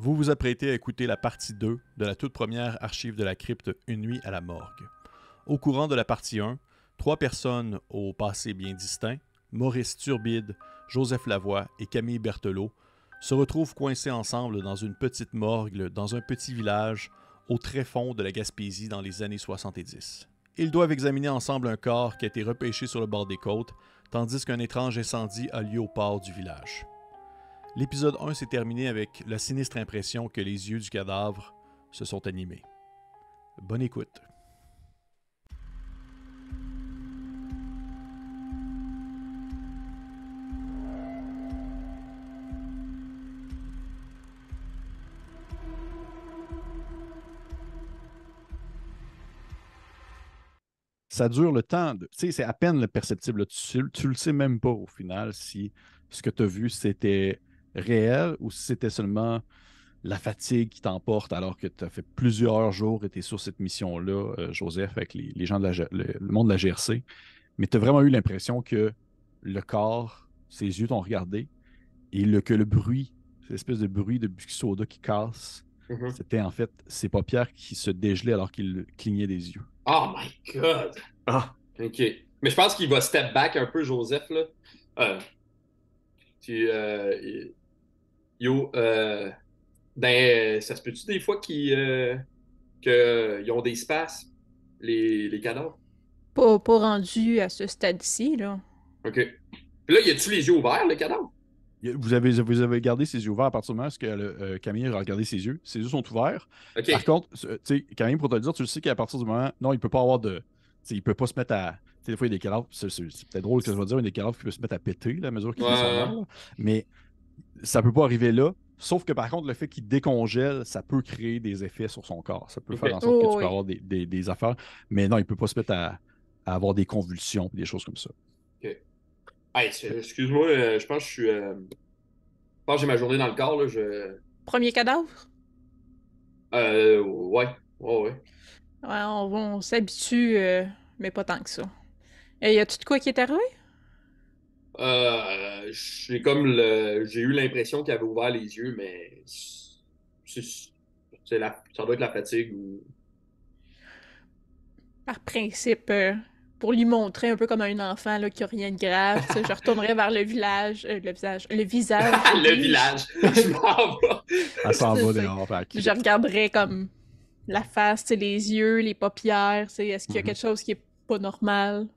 Vous vous apprêtez à écouter la partie 2 de la toute première archive de la crypte Une nuit à la morgue. Au courant de la partie 1, 3 personnes au passé bien distinct, Maurice Turbide, Joseph Lavoie et Camille Berthelot, se retrouvent coincés ensemble dans une petite morgue dans un petit village au très fond de la Gaspésie dans les années 70. Ils doivent examiner ensemble un corps qui a été repêché sur le bord des côtes, tandis qu'un étrange incendie a lieu au port du village. L'épisode 1 s'est terminé avec la sinistre impression que les yeux du cadavre se sont animés. Bonne écoute. Ça dure le temps de. Tu sais, c'est à peine perceptible. Tu le sais même pas au final si ce que tu as vu c'était réel ou si c'était seulement la fatigue qui t'emporte alors que tu as fait plusieurs jours et tu es sur cette mission-là, Joseph, avec les gens de le monde de la GRC. Mais tu as vraiment eu l'impression que le corps, ses yeux t'ont regardé et que le bruit, cette espèce de bruit de biscuit soda qui casse, Mhm. c'était en fait ses paupières qui se dégelaient alors qu'il clignait des yeux. Oh my God! Ah, OK. Mais je pense qu'il va step back un peu, Joseph, là. Euh, tu, yo, ben, ça se peut-tu des fois qu'ils ont des spasmes, les cadavres? Pas rendu à ce stade-ci, là. OK. Puis là, y a-tu les yeux ouverts, le cadavre? Vous avez gardé ses yeux ouverts à partir du moment où Camille a regardé ses yeux. Ses yeux sont ouverts. Par OK. contre, tu sais, Camille, pour te le dire, tu le sais qu'à partir du moment. Non, il peut pas avoir de. Tu sais, il peut pas se mettre à. Tu sais, des fois, il y a des cadavres. C'est peut-être drôle que je vais dire, il y a des cadavres qui peuvent se mettre à péter là, à mesure qu'ils sont morts. Ouais. Là. Mais ça peut pas arriver là. Sauf que par contre, le fait qu'il décongèle, ça peut créer des effets sur son corps. Ça peut faire en OK. sorte que tu Oh, peux oui. avoir des affaires. Mais non, il peut pas se mettre à avoir des convulsions, des choses comme ça. OK. Hey, excuse-moi, je pense que je pense que j'ai ma journée dans le corps, là. Premier cadavre? Ouais. Ouais, ouais. Ouais, on s'habitue, mais pas tant que ça. Et y a-tu de quoi qui est arrivé? J'ai eu l'impression qu'il avait ouvert les yeux, mais ça doit être la fatigue ou. Par principe, pour lui montrer un peu comme à un enfant là, qu'il n'y a rien de grave, tu sais, je retournerai vers le visage, que Le dis-je. village, je m'en Elle s'en Tu va sais, dehors, faire je cric. regarderai comme la face, tu sais, les yeux, les paupières, tu sais, est-ce qu'il y a Mhm. quelque chose qui est pas normal?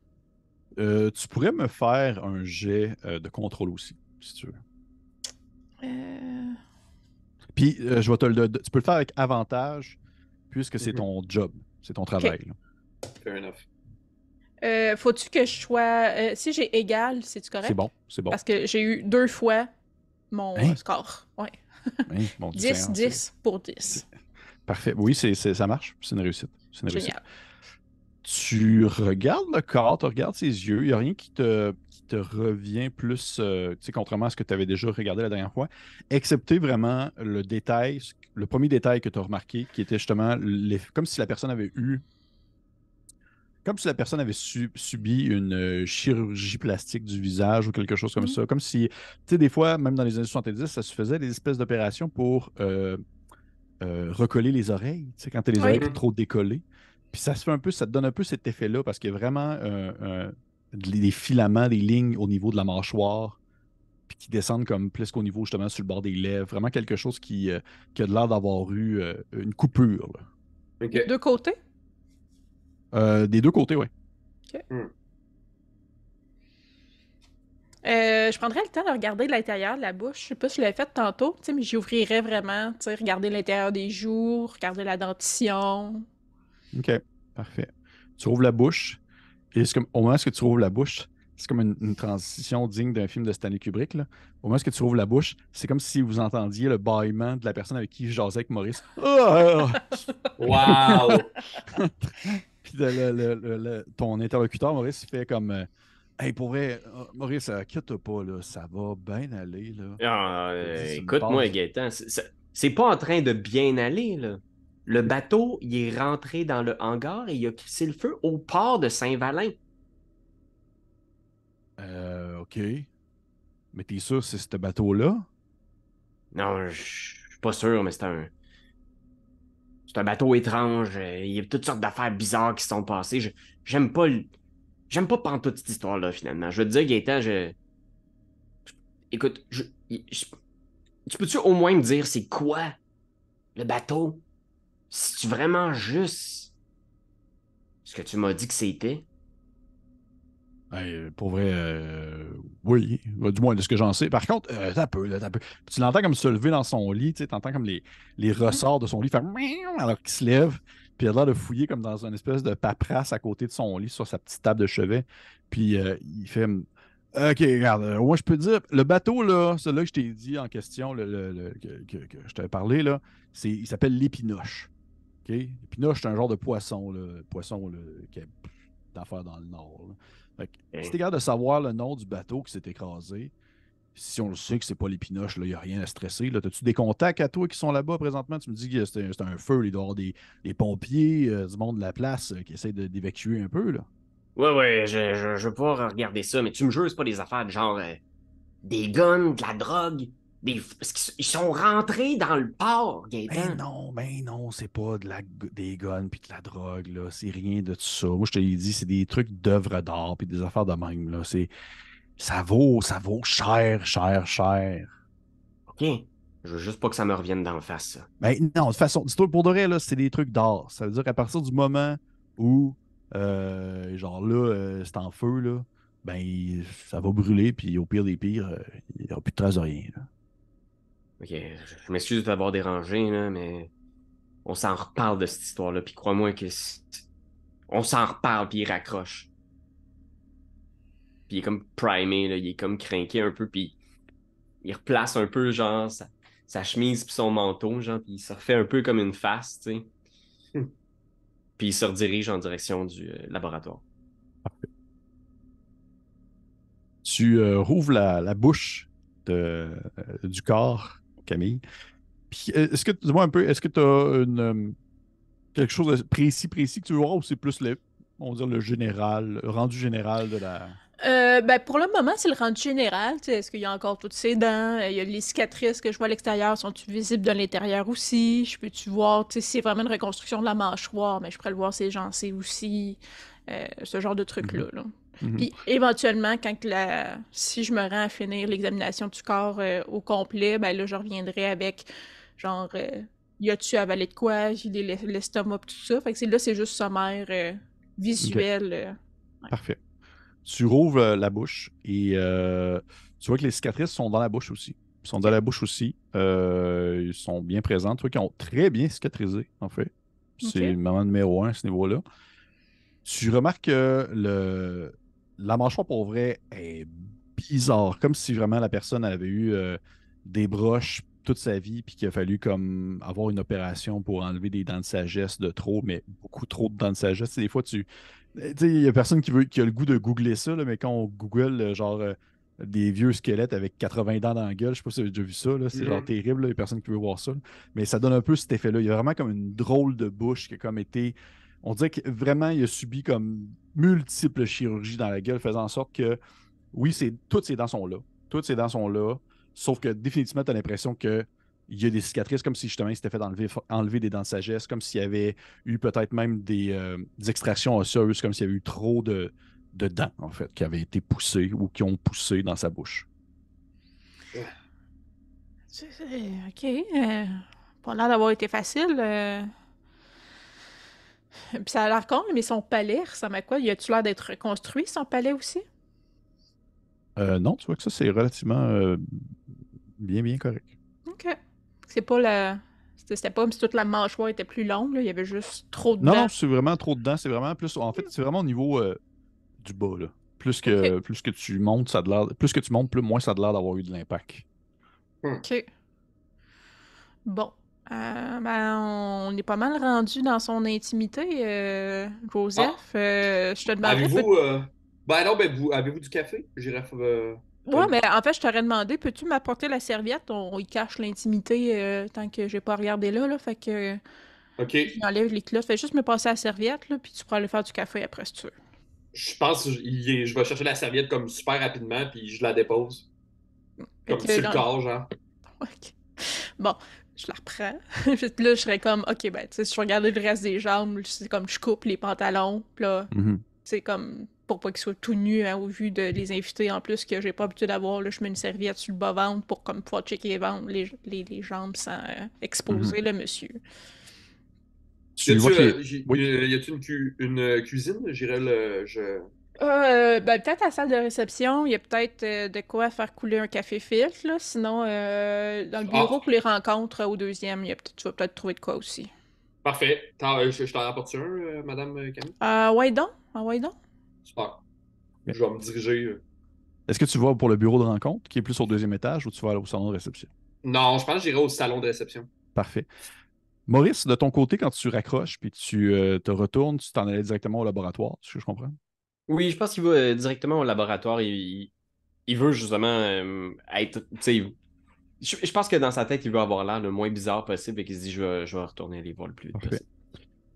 Tu pourrais me faire un jet de contrôle aussi, si tu veux. Euh, Puis, je vais te tu peux le faire avec avantage, puisque c'est Mhm. ton job, c'est ton OK. travail. Là. Fair enough. Faut-tu que je sois... si j'ai égal, c'est-tu C'est correct? bon, c'est bon. Parce que j'ai eu 2 fois mon Hein? score. Ouais. Hein? Mon Dieu 10, Seigneur, 10 pour c'est 10. parfait. Oui, ça marche. C'est une réussite. C'est une réussite. Génial. Tu regardes le corps, tu regardes ses yeux, il n'y a rien qui te revient plus, tu sais, contrairement à ce que tu avais déjà regardé la dernière fois, excepté vraiment le détail, le premier détail que tu as remarqué, qui était justement comme si la personne avait subi une chirurgie plastique du visage ou quelque chose comme Mm. ça. Comme si, tu sais, des fois, même dans les années 70, ça se faisait des espèces d'opérations pour recoller les oreilles, tu sais, quand tu as les oreilles Oui. Mhm. trop décollées. Puis ça se fait un peu, ça te donne un peu cet effet-là parce qu'il y a vraiment des filaments, des lignes au niveau de la mâchoire, puis qui descendent comme plus qu'au niveau justement sur le bord des lèvres. Vraiment quelque chose qui a de l'air d'avoir eu une coupure. Là. Les OK. deux côtés? Des deux côtés, oui. OK. Hmm. Je prendrais le temps de regarder l'intérieur de la bouche. Je sais pas si je l'avais fait tantôt, tu sais, mais j'y ouvrirais vraiment, tu sais, regarder l'intérieur des joues, regarder la dentition. OK, parfait. Tu ouvres la bouche, et c'est comme, au moment où tu ouvres la bouche, c'est comme une transition digne d'un film de Stanley Kubrick. Là. Au moment où tu ouvres la bouche, c'est comme si vous entendiez le bâillement de la personne avec qui je jasais avec Maurice. Ah! Wow! Puis ton interlocuteur, Maurice, il fait comme Hey, pour vrai, Maurice, inquiète pas, là, ça va bien aller. Là. Ah, Je te dis, tu me parles écoute-moi, du. Gaëtan, c'est pas en train de bien aller, là. Le bateau, il est rentré dans le hangar et il a crissé le feu au port de Saint-Valin. OK. Mais t'es sûr que c'est ce bateau-là? Non, je pas sûr, mais c'est un bateau étrange. Il y a toutes sortes d'affaires bizarres qui se sont passées. J'aime pas j'aime pas pantoute cette histoire-là, finalement. Je veux te dire, Gaëtan, écoute, tu peux-tu au moins me dire c'est quoi le bateau? C'est-tu vraiment juste ce que tu m'as dit que c'était? Pour vrai, oui, du moins de ce que j'en sais. Par contre, t'as peu, là, t'as peu. Puis tu l'entends comme se lever dans son lit, tu sais, t'entends comme les ressorts de son lit faire miaou alors qu'il se lève, puis il a l'air de fouiller comme dans une espèce de paperasse à côté de son lit sur sa petite table de chevet. Puis il fait OK, regarde, moi je peux te dire, le bateau, là, celui-là que je t'ai dit en question, que je t'avais parlé, là, il s'appelle l'épinoche. OK? L'épinoche, c'est un genre de poisson, là, qui a d'affaires dans le nord, là. Fait que, si t'es capable de savoir le nom du bateau qui s'est écrasé, si on le sait que c'est pas l'épinoche, il n'y a rien à stresser. As-tu des contacts à toi qui sont là-bas présentement? Tu me dis que c'est un feu, il doit y avoir des pompiers, du monde de la place qui essaient d'évacuer un peu, là. Ouais, je veux pas regarder ça, mais tu me jures, c'est pas des affaires de genre des guns, de la drogue, parce qu'ils sont rentrés dans le port, Gaëtan. Ben non, c'est pas des guns puis de la drogue, là. C'est rien de tout ça. Moi, je te l'ai dit, c'est des trucs d'œuvres d'art puis des affaires de même, là. Ça vaut cher, cher, cher. OK. Je veux juste pas que ça me revienne d'en face, ça. Ben non, de toute façon, dis-toi, pour de vrai, là, c'est des trucs d'art. Ça veut dire qu'à partir du moment où, genre là, c'est en feu, là, ben, ça va brûler, puis au pire des pires, il n'y aura plus de traces de rien, là. OK, je m'excuse de t'avoir dérangé, là, mais on s'en reparle de cette histoire-là, puis crois-moi que on s'en reparle, puis il raccroche. Puis il est comme primé, là, il est comme craqué un peu, puis il replace un peu, genre, sa chemise puis son manteau, genre, puis il se refait un peu comme une face, tu sais. Puis il se redirige en direction du laboratoire. Tu rouvres la bouche du corps, Camille. Puis, dis-moi un peu, est-ce que tu as quelque chose de précis que tu veux voir ou c'est plus on va dire le général, le rendu général de la. Ben pour le moment, c'est le rendu général. Tu sais, est-ce qu'il y a encore toutes ses dents? Il y a les cicatrices que je vois à l'extérieur. Sont-elles visibles de l'intérieur aussi? Je peux-tu voir, tu sais, si c'est vraiment une reconstruction de la mâchoire, mais je pourrais le voir ses gencives aussi. Ce genre de trucs-là, là. Mhm. Puis éventuellement, si je me rends à finir l'examination du corps au complet, ben là, je reviendrai avec genre y a-tu avalé de quoi? J'ai l'estomac pis tout ça. Fait que c'est juste sommaire visuel. Ouais. Parfait. Tu rouvres la bouche et tu vois que les cicatrices sont dans la bouche aussi. Ils sont dans la bouche aussi. Ils sont bien présents. Tu vois qu'ils ont très bien cicatrisé, en fait. C'est le moment numéro 1 à ce niveau-là. Tu remarques que la mâchoire, pour vrai, est bizarre. Comme si vraiment la personne avait eu des broches toute sa vie puis qu'il a fallu comme avoir une opération pour enlever des dents de sagesse de trop, mais beaucoup trop de dents de sagesse. Tu sais, des fois, tu sais, il y a personne qui a le goût de googler ça, là, mais quand on google des vieux squelettes avec 80 dents dans la gueule, je sais pas si vous avez déjà vu ça, là, c'est genre terrible, il n'y a personne qui veut voir ça, là. Mais ça donne un peu cet effet-là. Il y a vraiment comme une drôle de bouche qui a comme été. On dirait que vraiment, il a subi comme multiples chirurgies dans la gueule, faisant en sorte que, oui, toutes ces dents sont là. Toutes ces dents sont là. Sauf que définitivement, tu as l'impression qu'il y a des cicatrices, comme si justement il s'était fait enlever des dents de sagesse, comme s'il y avait eu peut-être même des extractions osseuses, comme s'il y avait eu trop de dents, en fait, qui avaient été poussées ou qui ont poussé dans sa bouche. OK. Pas l'air d'avoir été facile. Puis ça a l'air con, mais son palais ressemble à quoi? Y a-tu l'air d'être reconstruit, son palais aussi? Non, tu vois que ça, c'est relativement bien, bien correct. OK. C'est pas la... C'était pas comme si toute la mâchoire était plus longue, là. Il y avait juste trop de Non, dents. non, c'est vraiment trop de dents. C'est vraiment plus. En fait, c'est vraiment au niveau du bas, là. Plus que tu montes, ça a de l'air. Plus que tu montes, moins ça a de l'air d'avoir eu de l'impact. OK. Bon. Ben, on est pas mal rendu dans son intimité, Joseph. Je te demanderais... Avez-vous. Ben non, ben vous. Avez-vous du café? J'irai. Ouais, mais en fait, je t'aurais demandé, peux-tu m'apporter la serviette? On y cache l'intimité tant que j'ai pas regardé là, fait que Ok. j'enlève les clottes. Fais juste me passer la serviette, là, puis tu pourras aller faire du café après si tu veux. Je pense que je vais chercher la serviette comme super rapidement, puis je la dépose. Fait Comme que sur le dans- corps, genre. Ok. Bon, je la reprends. Puis là, je serais comme, ok, ben, tu sais, si je regardais le reste des jambes, c'est comme je coupe les pantalons. Puis là, c'est comme, pour pas qu'ils soient tout nus hein, au vu de les invités en plus que j'ai pas l'habitude d'avoir, là, je mets une serviette sur le bas-ventre pour comme pouvoir checker les jambes sans exposer le monsieur. Tu vois que Y a-t-il une cuisine? J'irais le. Ben, peut-être à la salle de réception, il y a peut-être de quoi faire couler un café filtre, là. Sinon, dans le bureau pour les rencontres au deuxième, tu vas peut-être trouver de quoi aussi. Parfait. Je t'en rapporte un, Madame Camille? Ouais donc. Ah, ouais donc. Super. Je vais me diriger. Est-ce que tu vas pour le bureau de rencontre, qui est plus au deuxième étage, ou tu vas aller au salon de réception? Non, je pense que j'irai au salon de réception. Parfait. Maurice, de ton côté, quand tu raccroches puis tu te retournes, tu t'en allais directement au laboratoire, ce que je comprends? Oui, je pense qu'il va directement au laboratoire. Il veut justement être. Tu sais, je pense que dans sa tête, il veut avoir l'air le moins bizarre possible et qu'il se dit je vais retourner aller voir le plus vite Parfait. possible.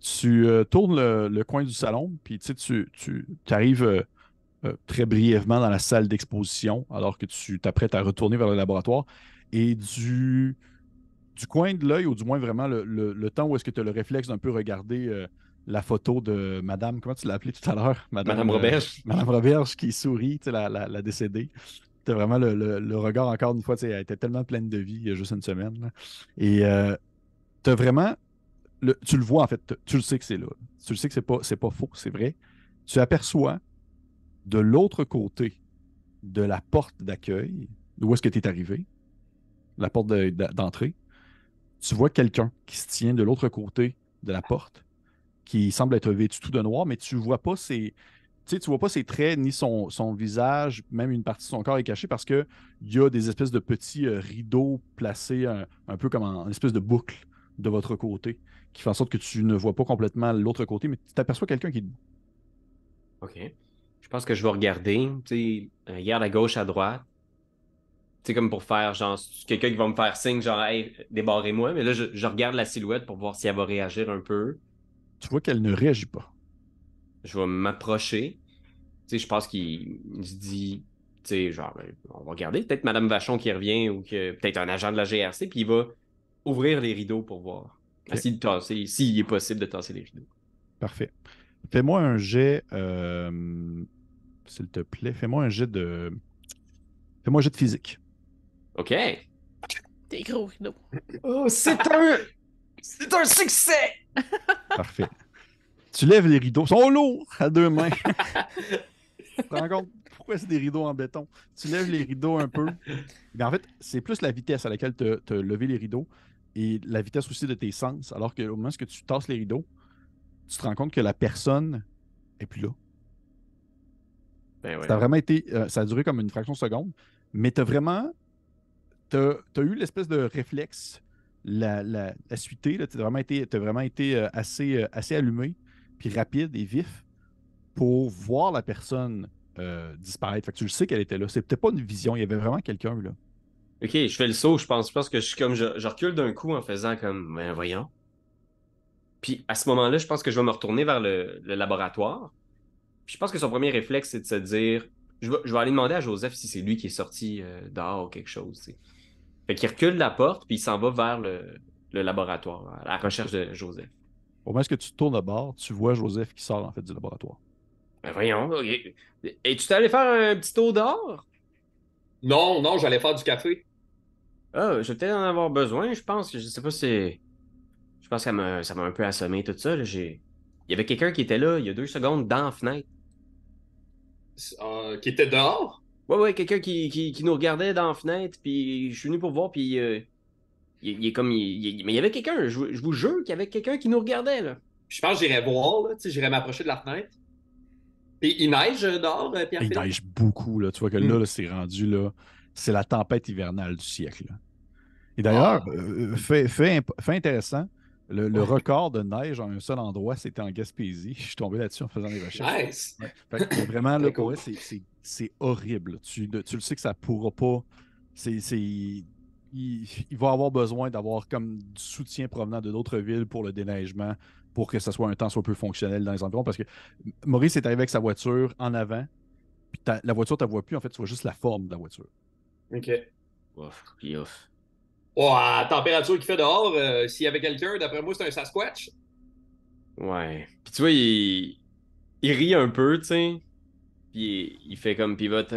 Tu tournes le coin du salon, puis tu arrives très brièvement dans la salle d'exposition alors que tu t'apprêtes à retourner vers le laboratoire. Et du coin de l'œil, ou du moins vraiment le temps où est-ce que tu as le réflexe d'un peu regarder la photo de Madame, comment tu l'as appelée tout à l'heure? Madame Roberge. Madame Roberge qui sourit, la décédée. Tu as vraiment le regard, encore une fois, elle était tellement pleine de vie il y a juste une semaine. Là. Et tu as vraiment, tu le vois en fait, tu le sais que c'est là. Tu le sais que c'est pas faux, c'est vrai. Tu aperçois de l'autre côté de la porte d'accueil, d'où est-ce que tu es arrivé, la porte d'entrée, tu vois quelqu'un qui se tient de l'autre côté de la porte, qui semble être vêtu tout de noir, mais tu vois pas tu vois pas ses traits ni son visage, même une partie de son corps est cachée parce qu'il y a des espèces de petits rideaux placés un peu comme en espèce de boucle de votre côté, qui fait en sorte que tu ne vois pas complètement l'autre côté, mais tu t'aperçois quelqu'un qui est debout. OK. Je pense que je vais regarder. Tu sais, regarde à gauche, à droite. Tu sais, comme pour faire, genre, quelqu'un qui va me faire signe, genre, hey, débarrez-moi. Mais là, je regarde la silhouette pour voir si elle va réagir un peu. Tu vois qu'elle ne réagit pas. Je vais m'approcher. Tu sais, je pense qu'il se dit, tu sais, genre, ben, on va regarder. Peut-être Madame Vachon qui revient ou que peut-être un agent de la GRC, puis il va ouvrir les rideaux pour voir. Ok. S'il est possible de tasser les rideaux. Parfait. Fais-moi un jet, s'il te plaît, fais-moi un jet de physique. OK. Des gros rideaux. Oh, c'est un succès! Parfait. Tu lèves les rideaux. Ils sont lourds à deux mains. Tu te rends compte pourquoi c'est des rideaux en béton? Tu lèves les rideaux un peu. Mais en fait, c'est plus la vitesse à laquelle tu as levé les rideaux et la vitesse aussi de tes sens. Alors qu'au moment où tu tasses les rideaux, tu te rends compte que la personne est plus là. Ben ouais. Ça a vraiment été. Ça a duré comme une fraction de seconde, mais tu as vraiment. T'as eu l'espèce de réflexe, la suité, tu as vraiment été assez allumé, puis rapide et vif pour voir la personne disparaître. Fait que tu le sais qu'elle était là. C'était pas une vision, il y avait vraiment quelqu'un là. OK, je fais le saut, je pense. Je pense que je suis comme je recule d'un coup en faisant comme ben voyons. Puis à ce moment-là, je pense que je vais me retourner vers le laboratoire. Puis je pense que son premier réflexe, c'est de se dire je vais aller demander à Joseph si c'est lui qui est sorti dehors ou quelque chose. Tu sais. Fait qu'il recule la porte, puis il s'en va vers le laboratoire, à la recherche de Joseph. Au moment où tu te tournes de bord, tu vois Joseph qui sort en fait du laboratoire. Ben voyons, OK. Et tu t'es allé faire un petit tour dehors? Non, j'allais faire du café. Ah, je vais peut-être en avoir besoin, je pense. Je sais pas si. Je pense que ça m'a un peu assommé tout ça. Là. Il y avait quelqu'un qui était là il y a 2 secondes dans la fenêtre. Qui était dehors. Ouais, quelqu'un qui nous regardait dans la fenêtre, puis je suis venu pour voir, puis il est comme. Mais il y avait quelqu'un, je vous jure qu'il y avait quelqu'un qui nous regardait, là. Je pense que j'irais voir, là, tu sais, j'irais m'approcher de la fenêtre. Puis il neige dehors, Il Pierre-Philippe? neige beaucoup, là. Tu vois que là, c'est rendu là. C'est la tempête hivernale du siècle. Là. Et d'ailleurs, Ah. fait intéressant, le record de neige en un seul endroit, c'était en Gaspésie. Je suis tombé là-dessus en faisant des recherches. Nice. Ouais. Fait que vraiment, là, Très pour cool. vrai, c'est horrible. Tu le sais que ça pourra pas. Il va avoir besoin d'avoir comme du soutien provenant de d'autres villes pour le déneigement, pour que ça soit un temps soit peu fonctionnel dans les environs. Parce que Maurice est arrivé avec sa voiture en avant, puis la voiture, tu ne vois plus. En fait, tu vois juste la forme de la voiture. OK. Ouf, puis ouf. Oh, à la température qu'il fait dehors, s'il y avait quelqu'un, d'après moi, c'est un Sasquatch. Ouais. Puis tu vois, il rit un peu, tu sais. Puis il fait comme, puis votre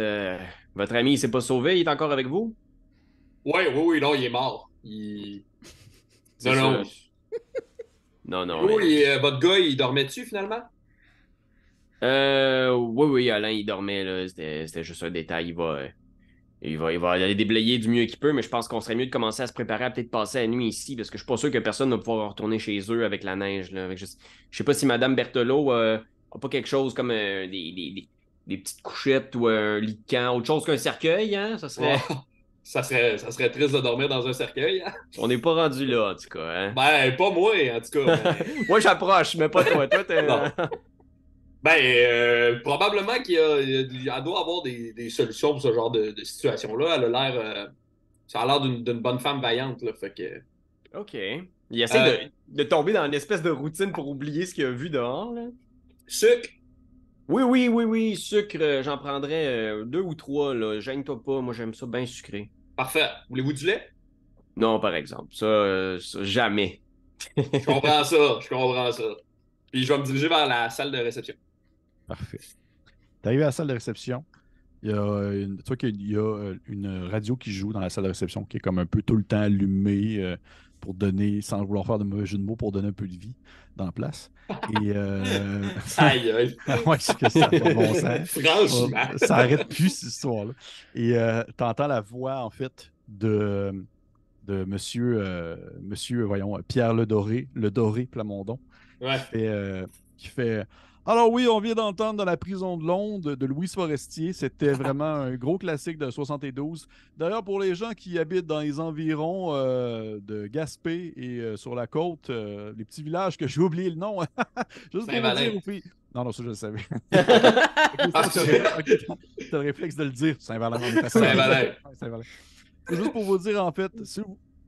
ami, il s'est pas sauvé, il est encore avec vous? Oui, oui, oui, non, il est mort. C'est Non, non. ça. Non, non, Yo, mais... votre gars, il dormait dessus finalement? Oui, oui, Alain, il dormait, là. C'était juste un détail. Il va aller déblayer du mieux qu'il peut, mais je pense qu'on serait mieux de commencer à se préparer à peut-être passer la nuit ici, parce que je suis pas sûr que personne va pouvoir retourner chez eux avec la neige, là. Je sais pas si Madame Berthelot a pas quelque chose comme des petites couchettes ou un lit de camp, autre chose qu'un cercueil, hein? Ça Ouais. serait... Ça serait triste de dormir dans un cercueil, hein? On n'est pas rendu là, en tout cas, hein? Ben, pas moi, en tout cas, mais. Moi, j'approche, mais pas toi. Toi, t'es... Non. Ben, probablement il doit avoir des solutions pour ce genre de situation-là. Elle a l'air. Ça a l'air d'une bonne femme vaillante, là. Fait que. OK. Il essaie Euh, de tomber dans une espèce de routine pour oublier ce qu'il a vu dehors, là. Sucre, Oui, oui, oui, oui, sucre, j'en prendrais 2 ou 3, là. Gêne-toi pas, moi j'aime ça bien sucré. parfait. Voulez-vous du lait? Non, par exemple, ça, jamais. Je comprends ça, je comprends ça. Puis je vais me diriger vers la salle de réception. Parfait. T'arrives à la salle de réception. Tu vois qu'il y a une radio qui joue dans la salle de réception qui est comme un peu tout le temps allumée pour donner, sans vouloir faire de mauvais jeu de mots, pour donner un peu de vie dans la place. Et Aïe, aïe. ouais, c'est que ça n'a pas de bon sens. Franchement. Ça arrête plus cette histoire-là. Et tu entends la voix, en fait, de monsieur, voyons, Pierre Le Doré Plamondon, Ouais. qui fait Alors oui, on vient d'entendre dans la prison de Londres de Louis Forestier. C'était vraiment un gros classique de 72. D'ailleurs, pour les gens qui habitent dans les environs de Gaspé et sur la côte, les petits villages que j'ai oublié le nom, juste pour vous Saint-Valin. dire aux filles. Non, ça je le savais. Ah, T'as le réflexe de le dire. Saint-Valin, on est à Saint-Valin. Ouais, Saint-Valin. C'est juste pour vous dire, en fait,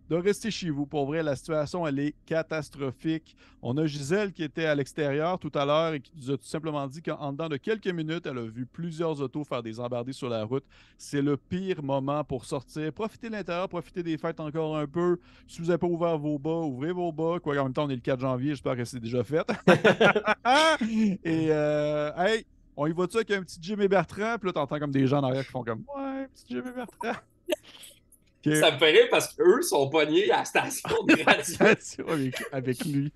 de rester chez vous. Pour vrai, la situation, elle est catastrophique. On a Gisèle qui était à l'extérieur tout à l'heure et qui nous a tout simplement dit qu'en dedans de quelques minutes, elle a vu plusieurs autos faire des embardées sur la route. C'est le pire moment pour sortir. Profitez de l'intérieur, profitez des fêtes encore un peu. Si vous n'avez pas ouvert vos bas, ouvrez vos bas. Quoi, en même temps, on est le 4 janvier, j'espère que c'est déjà fait. Et, hey, on y va-tu avec un petit Jimmy Bertrand? Puis là, t'entends comme des gens en arrière qui font comme, ouais, petit Jimmy Bertrand. Okay. Ça me fait rire parce qu'eux sont pognés à la station de radio. avec lui.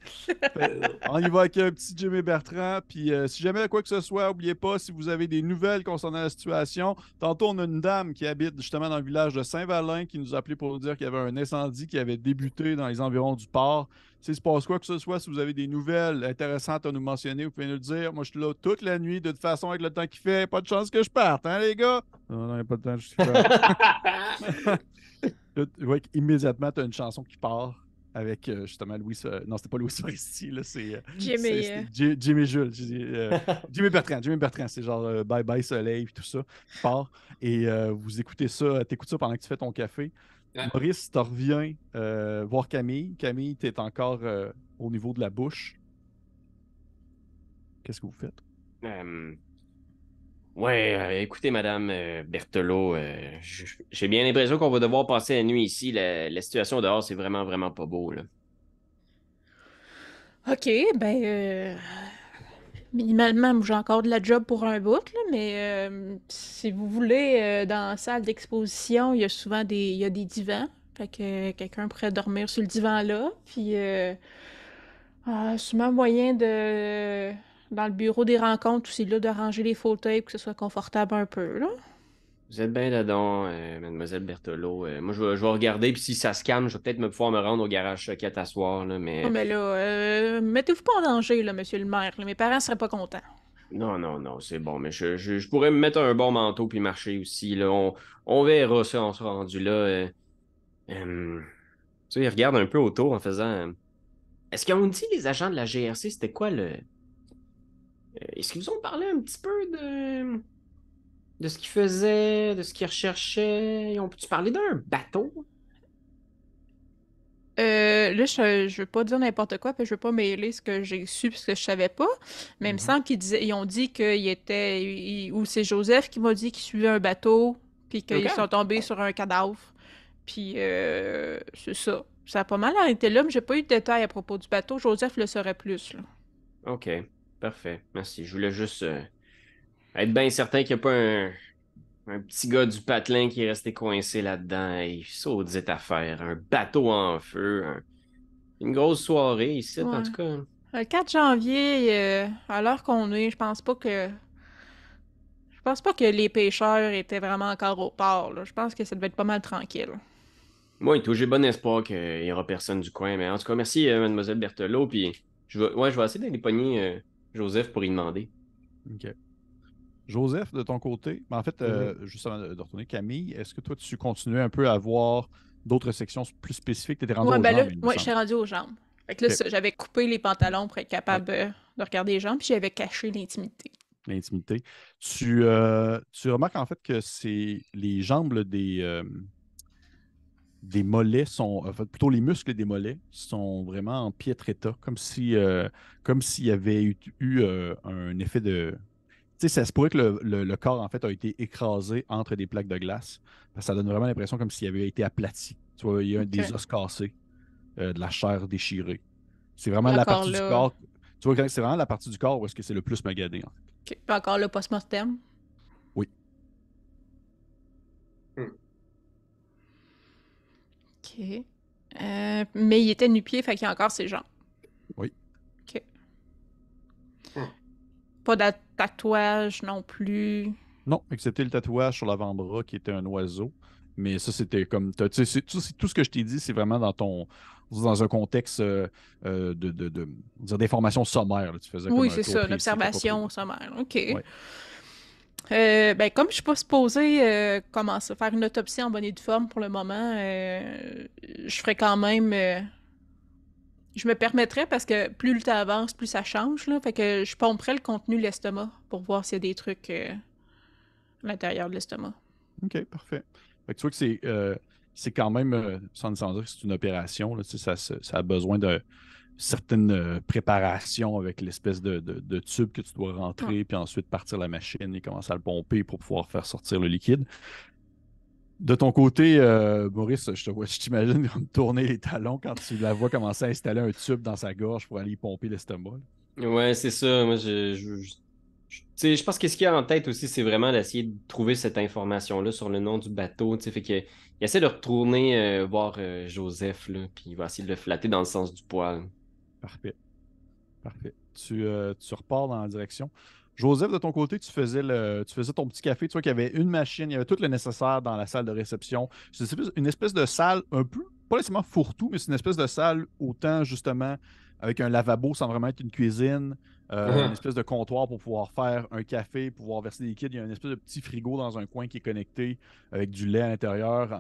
On y va avec un petit Jimmy Bertrand. Puis si jamais quoi que ce soit, n'oubliez pas, si vous avez des nouvelles concernant la situation, tantôt on a une dame qui habite justement dans le village de Saint-Valin qui nous a appelé pour nous dire qu'il y avait un incendie qui avait débuté dans les environs du port. S'il se passe quoi que ce soit, si vous avez des nouvelles intéressantes à nous mentionner, vous pouvez nous le dire. Moi, je suis là toute la nuit. De toute façon, avec le temps qu'il fait, pas de chance que je parte, hein, les gars? Non, il n'y a pas de temps, je suis là, tu vois qu'immédiatement, tu as une chanson qui part avec justement Louis. Non, c'était pas Louis Forestier, là, c'est Jimmy Jules. Jimmy Bertrand. Jimmy Bertrand, c'est genre Bye Bye Soleil et tout ça qui part. Et vous écoutez ça, t'écoutes ça pendant que tu fais ton café. Ouais. Maurice, tu reviens voir Camille. Camille, tu es encore au niveau de la bouche. Qu'est-ce que vous faites? Ouais, écoutez, Madame Berthelot, j'ai bien l'impression qu'on va devoir passer la nuit ici. La situation dehors, c'est vraiment, vraiment pas beau, là. OK, ben, minimalement, moi, j'ai encore de la job pour un bout, là, mais si vous voulez, dans la salle d'exposition, il y a souvent il y a des divans. Fait que quelqu'un pourrait dormir sur le divan là. Puis, sûrement moyen dans le bureau des rencontres aussi, là, de ranger les fauteuils pour que ce soit confortable un peu, là. Vous êtes bien là-dedans, Mademoiselle Berthelot. Moi, je vais regarder, puis si ça se calme, je vais peut-être me pouvoir me rendre au garage Choquette à soir, là, mais... Oh, mais là, mettez-vous pas en danger, là, monsieur le maire. Là. Mes parents seraient pas contents. Non, non, non, c'est bon, mais je pourrais me mettre un bon manteau puis marcher aussi, là. On verra ça, on sera rendu là. Tu sais, il regarde un peu autour en faisant... Est-ce qu'ils ont dit, les agents de la GRC, c'était quoi le... Est-ce qu'ils vous ont parlé un petit peu de ce qu'ils faisaient, de ce qu'ils recherchaient? Ils ont-tu parlé d'un bateau? Là, je veux pas dire n'importe quoi, puis je veux pas mêler ce que j'ai su parce que je savais pas. Mais il me semble ils ont dit qu'il était. Ou c'est Joseph qui m'a dit qu'il suivait un bateau, puis qu'ils Ok. sont tombés sur un cadavre. Puis, c'est ça. Ça a pas mal arrêté là, mais j'ai pas eu de détails à propos du bateau. Joseph le saurait plus, là. OK, parfait. Merci. Je voulais juste être bien certain qu'il n'y a pas un petit gars du patelin qui est resté coincé là-dedans. Hey, saudite affaire. Un bateau en feu. Une grosse soirée ici, en Ouais. tout cas. Le 4 janvier, à l'heure qu'on est, je pense pas que les pêcheurs étaient vraiment encore au port, là. Je pense que ça devait être pas mal tranquille. Moi et tout, j'ai bon espoir qu'il n'y aura personne du coin. Mais en tout cas, merci, mademoiselle Berthelot. Puis je vais essayer d'aller pogner Joseph pour y demander. OK. Joseph, de ton côté, en fait, juste avant de retourner, Camille, est-ce que toi, tu continuais un peu à avoir d'autres sections plus spécifiques? Tu étais rendu Ouais, aux ben là, jambes, il me ouais, semble. j'étais rendue aux jambes. Fait que là, Ok. ça, j'avais coupé les pantalons pour être capable de regarder les jambes, puis j'avais caché l'intimité. L'intimité. Tu remarques en fait que c'est les jambes là, des mollets sont, en fait, plutôt les muscles des mollets sont vraiment en piètre état, comme s'il y avait eu un effet de. Tu sais, ça se pourrait que le corps, en fait, a été écrasé entre des plaques de glace. Parce que ça donne vraiment l'impression comme s'il avait été aplati. Tu vois, il y a des os cassés, de la chair déchirée. C'est vraiment Puis la encore partie du là, corps. Tu vois, c'est vraiment la partie du corps où est-ce que c'est le plus magadé, en fait. puis encore là, post-mortem. Oui. OK. Mais il était nu-pied, fait qu'il y a encore ses jambes. Oui. OK. Pas de tatouage non plus. Non, excepté le tatouage sur l'avant-bras qui était un oiseau. Mais ça, c'était comme. Tu sais, tout ce que je t'ai dit, c'est vraiment dans un contexte d'information sommaire. Là. Tu faisais comme Oui, un c'est tour ça, une précis, t'as pas observation pris. sommaire. OK. Ouais. Ben, comme je suis pas supposée commencer faire une autopsie en bonne et due forme pour le moment, je ferai quand même. Je me permettrais parce que plus le temps avance, plus ça change, là. Fait que je pomperais le contenu de l'estomac pour voir s'il y a des trucs à l'intérieur de l'estomac. OK, parfait. Fait que tu vois que c'est quand même, sans dire que c'est une opération, là, tu sais, ça a besoin de certaines préparations avec l'espèce de tube que tu dois rentrer, puis ensuite partir la machine et commencer à le pomper pour pouvoir faire sortir le liquide. De ton côté, Maurice, je t'imagine comme tourner les talons quand tu la vois commencer à installer un tube dans sa gorge pour aller y pomper l'estomac. Ouais, c'est ça. Moi, tu sais, je pense que ce qu'il y a en tête aussi, c'est vraiment d'essayer de trouver cette information-là sur le nom du bateau. Tu sais, fait que, il essaie de retourner voir Joseph, là, puis il va essayer de le flatter dans le sens du poil. Parfait. Parfait. Tu repars dans la direction. Joseph, de ton côté, tu faisais ton petit café. Tu vois qu'il y avait une machine, il y avait tout le nécessaire dans la salle de réception. C'est une espèce de salle un peu, pas nécessairement fourre-tout, mais c'est une espèce de salle autant justement avec un lavabo sans vraiment être une cuisine, une espèce de comptoir pour pouvoir faire un café, pouvoir verser des liquides. Il y a une espèce de petit frigo dans un coin qui est connecté avec du lait à l'intérieur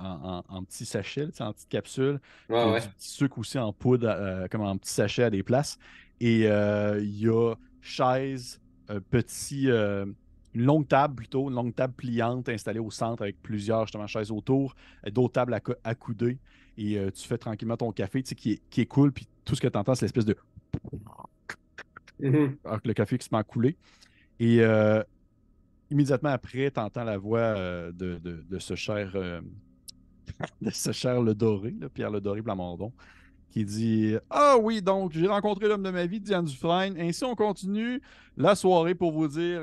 en petits sachets, tu sais, en petites capsules. Puis il y a Ouais, du petit sucre aussi en poudre, comme en petits sachets à des places. Et il y a chaise, une longue table plutôt, une longue table pliante installée au centre avec plusieurs justement chaises autour, d'autres tables accoudées. Et tu fais tranquillement ton café, tu sais, qui est cool. Puis tout ce que tu entends, c'est l'espèce de. Alors que le café qui se met à couler. Et immédiatement après, tu entends la voix de ce cher. De ce cher Le Doré, là, Pierre Le Doré Plamondon, qui dit Ah oui, donc j'ai rencontré l'homme de ma vie, Diane Dufresne. Ainsi, on continue la soirée pour vous dire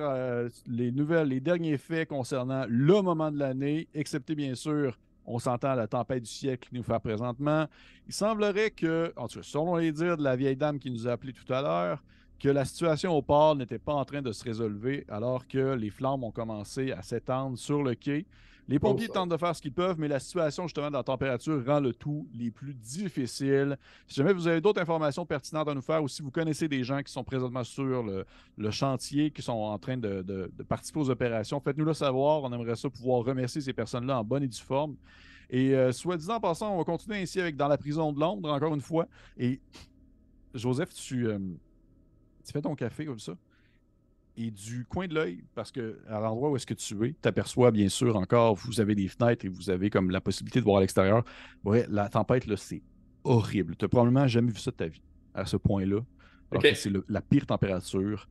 les nouvelles, les derniers faits concernant le moment de l'année, excepté bien sûr, on s'entend la tempête du siècle qui nous fait présentement. Il semblerait que, en tout cas, selon les dires de la vieille dame qui nous a appelé tout à l'heure, que la situation au port n'était pas en train de se résolver alors que les flammes ont commencé à s'étendre sur le quai. Les pompiers tentent de faire ce qu'ils peuvent, mais la situation justement de la température rend le tout les plus difficiles. Si jamais vous avez d'autres informations pertinentes à nous faire ou si vous connaissez des gens qui sont présentement sur le chantier, qui sont en train de participer aux opérations, faites-nous le savoir. On aimerait ça pouvoir remercier ces personnes-là en bonne et due forme. Et soit disant en passant, on va continuer ainsi avec Dans la prison de Londres, encore une fois. Et Joseph, tu fais ton café comme ça. Et du coin de l'œil, parce que à l'endroit où est-ce que tu es, tu aperçois bien sûr encore, vous avez des fenêtres et vous avez comme la possibilité de voir à l'extérieur. Ouais, la tempête, là, c'est horrible. Tu n'as probablement jamais vu ça de ta vie à ce point-là. Alors que c'est la pire température.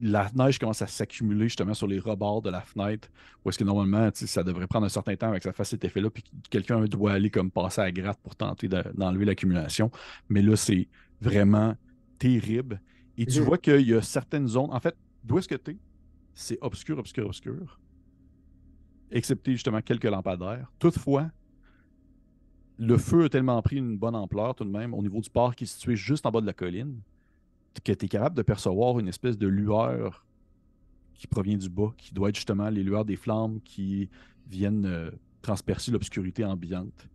la neige commence à s'accumuler justement sur les rebords de la fenêtre, où est-ce que normalement, ça devrait prendre un certain temps avec que ça fasse cet effet-là, puis quelqu'un doit aller comme passer à la gratte pour tenter d'enlever l'accumulation. Mais là, c'est vraiment terrible. Et tu vois qu'il y a certaines zones. En fait, d'où est-ce que tu es? C'est obscur, obscur, obscur. Excepté justement quelques lampadaires. Toutefois, le feu a tellement pris une bonne ampleur tout de même au niveau du port qui est situé juste en bas de la colline que tu es capable de percevoir une espèce de lueur qui provient du bas, qui doit être justement les lueurs des flammes qui viennent transpercer l'obscurité ambiante,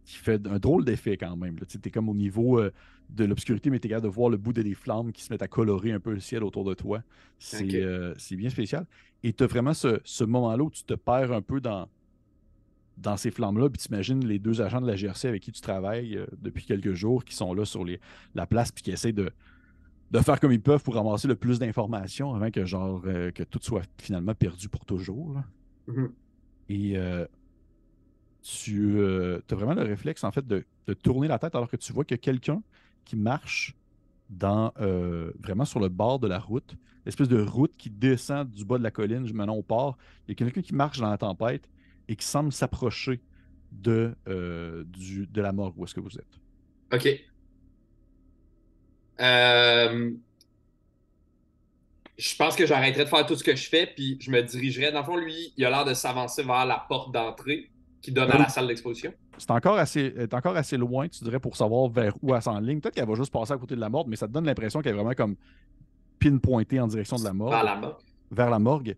qui fait un drôle d'effet quand même. Tu es comme au niveau de l'obscurité, mais tu es capable de voir le bout des flammes qui se mettent à colorer un peu le ciel autour de toi. C'est bien spécial. Et tu as vraiment ce moment-là où tu te perds un peu dans ces flammes-là, puis tu imagines les deux agents de la GRC avec qui tu travailles depuis quelques jours, qui sont là sur la place, puis qui essaient de faire comme ils peuvent pour ramasser le plus d'informations avant que que tout soit finalement perdu pour toujours. Et tu as vraiment le réflexe, en fait, de tourner la tête alors que tu vois qu'il y a quelqu'un qui marche vraiment sur le bord de la route, l'espèce de route qui descend du bas de la colline menant au port. Il y a quelqu'un qui marche dans la tempête et qui semble s'approcher de la morgue où est-ce que vous êtes. OK. Je pense que j'arrêterai de faire tout ce que je fais, puis je me dirigerai. Dans le fond, lui, il a l'air de s'avancer vers la porte d'entrée qui donne à la salle d'exposition. C'est encore assez loin, tu dirais, pour savoir vers où elle s'enligne. Peut-être qu'elle va juste passer à côté de la morgue, mais ça te donne l'impression qu'elle est vraiment comme pinpointée en direction de la morgue. Vers la morgue. Vers la morgue.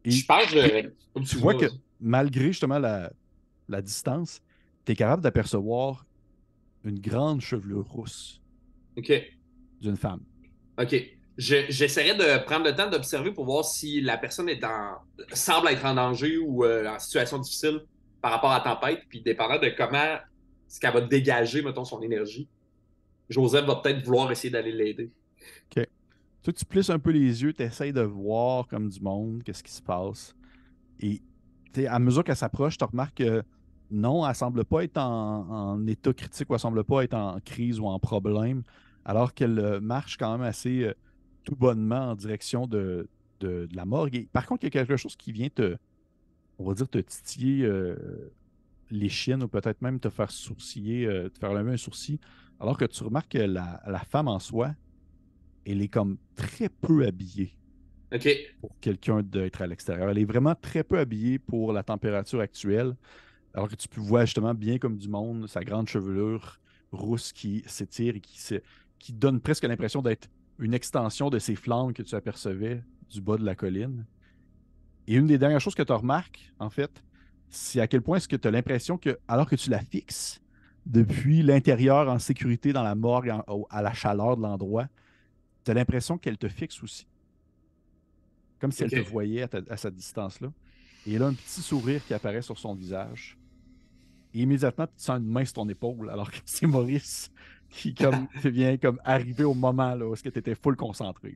Et je pense que tu vois que malgré justement la distance, tu es capable d'apercevoir une grande chevelure rousse d'une femme. OK. J'essaierai de prendre le temps d'observer pour voir si la personne semble être en danger ou en situation difficile par rapport à la tempête, puis dépendant de comment est-ce qu'elle va dégager, mettons, son énergie. Joseph va peut-être vouloir essayer d'aller l'aider. OK. Tu plisses un peu les yeux, tu essaies de voir comme du monde, qu'est-ce qui se passe. Et à mesure qu'elle s'approche, tu remarques que non, elle semble pas être en état critique ou elle semble pas être en crise ou en problème, alors qu'elle marche quand même assez tout bonnement en direction de la morgue. Et, par contre, il y a quelque chose qui vient on va dire, te titiller les chiennes ou peut-être même te faire sourciller, te faire lever un sourcil, alors que tu remarques que la femme en soi, elle est comme très peu habillée pour quelqu'un d'être à l'extérieur. Elle est vraiment très peu habillée pour la température actuelle, alors que tu peux voir justement bien comme du monde, sa grande chevelure rousse qui s'étire et qui donne presque l'impression d'être une extension de ces flammes que tu apercevais du bas de la colline. Et une des dernières choses que tu remarques, en fait, c'est à quel point est-ce que tu as l'impression que, alors que tu la fixes depuis l'intérieur en sécurité dans la morgue, à la chaleur de l'endroit, tu as l'impression qu'elle te fixe aussi. Comme si elle te voyait à cette distance-là. Et elle a un petit sourire qui apparaît sur son visage. Et immédiatement, tu sens une main sur ton épaule, alors que c'est Maurice qui vient comme arriver au moment là, où est-ce que tu étais full concentré.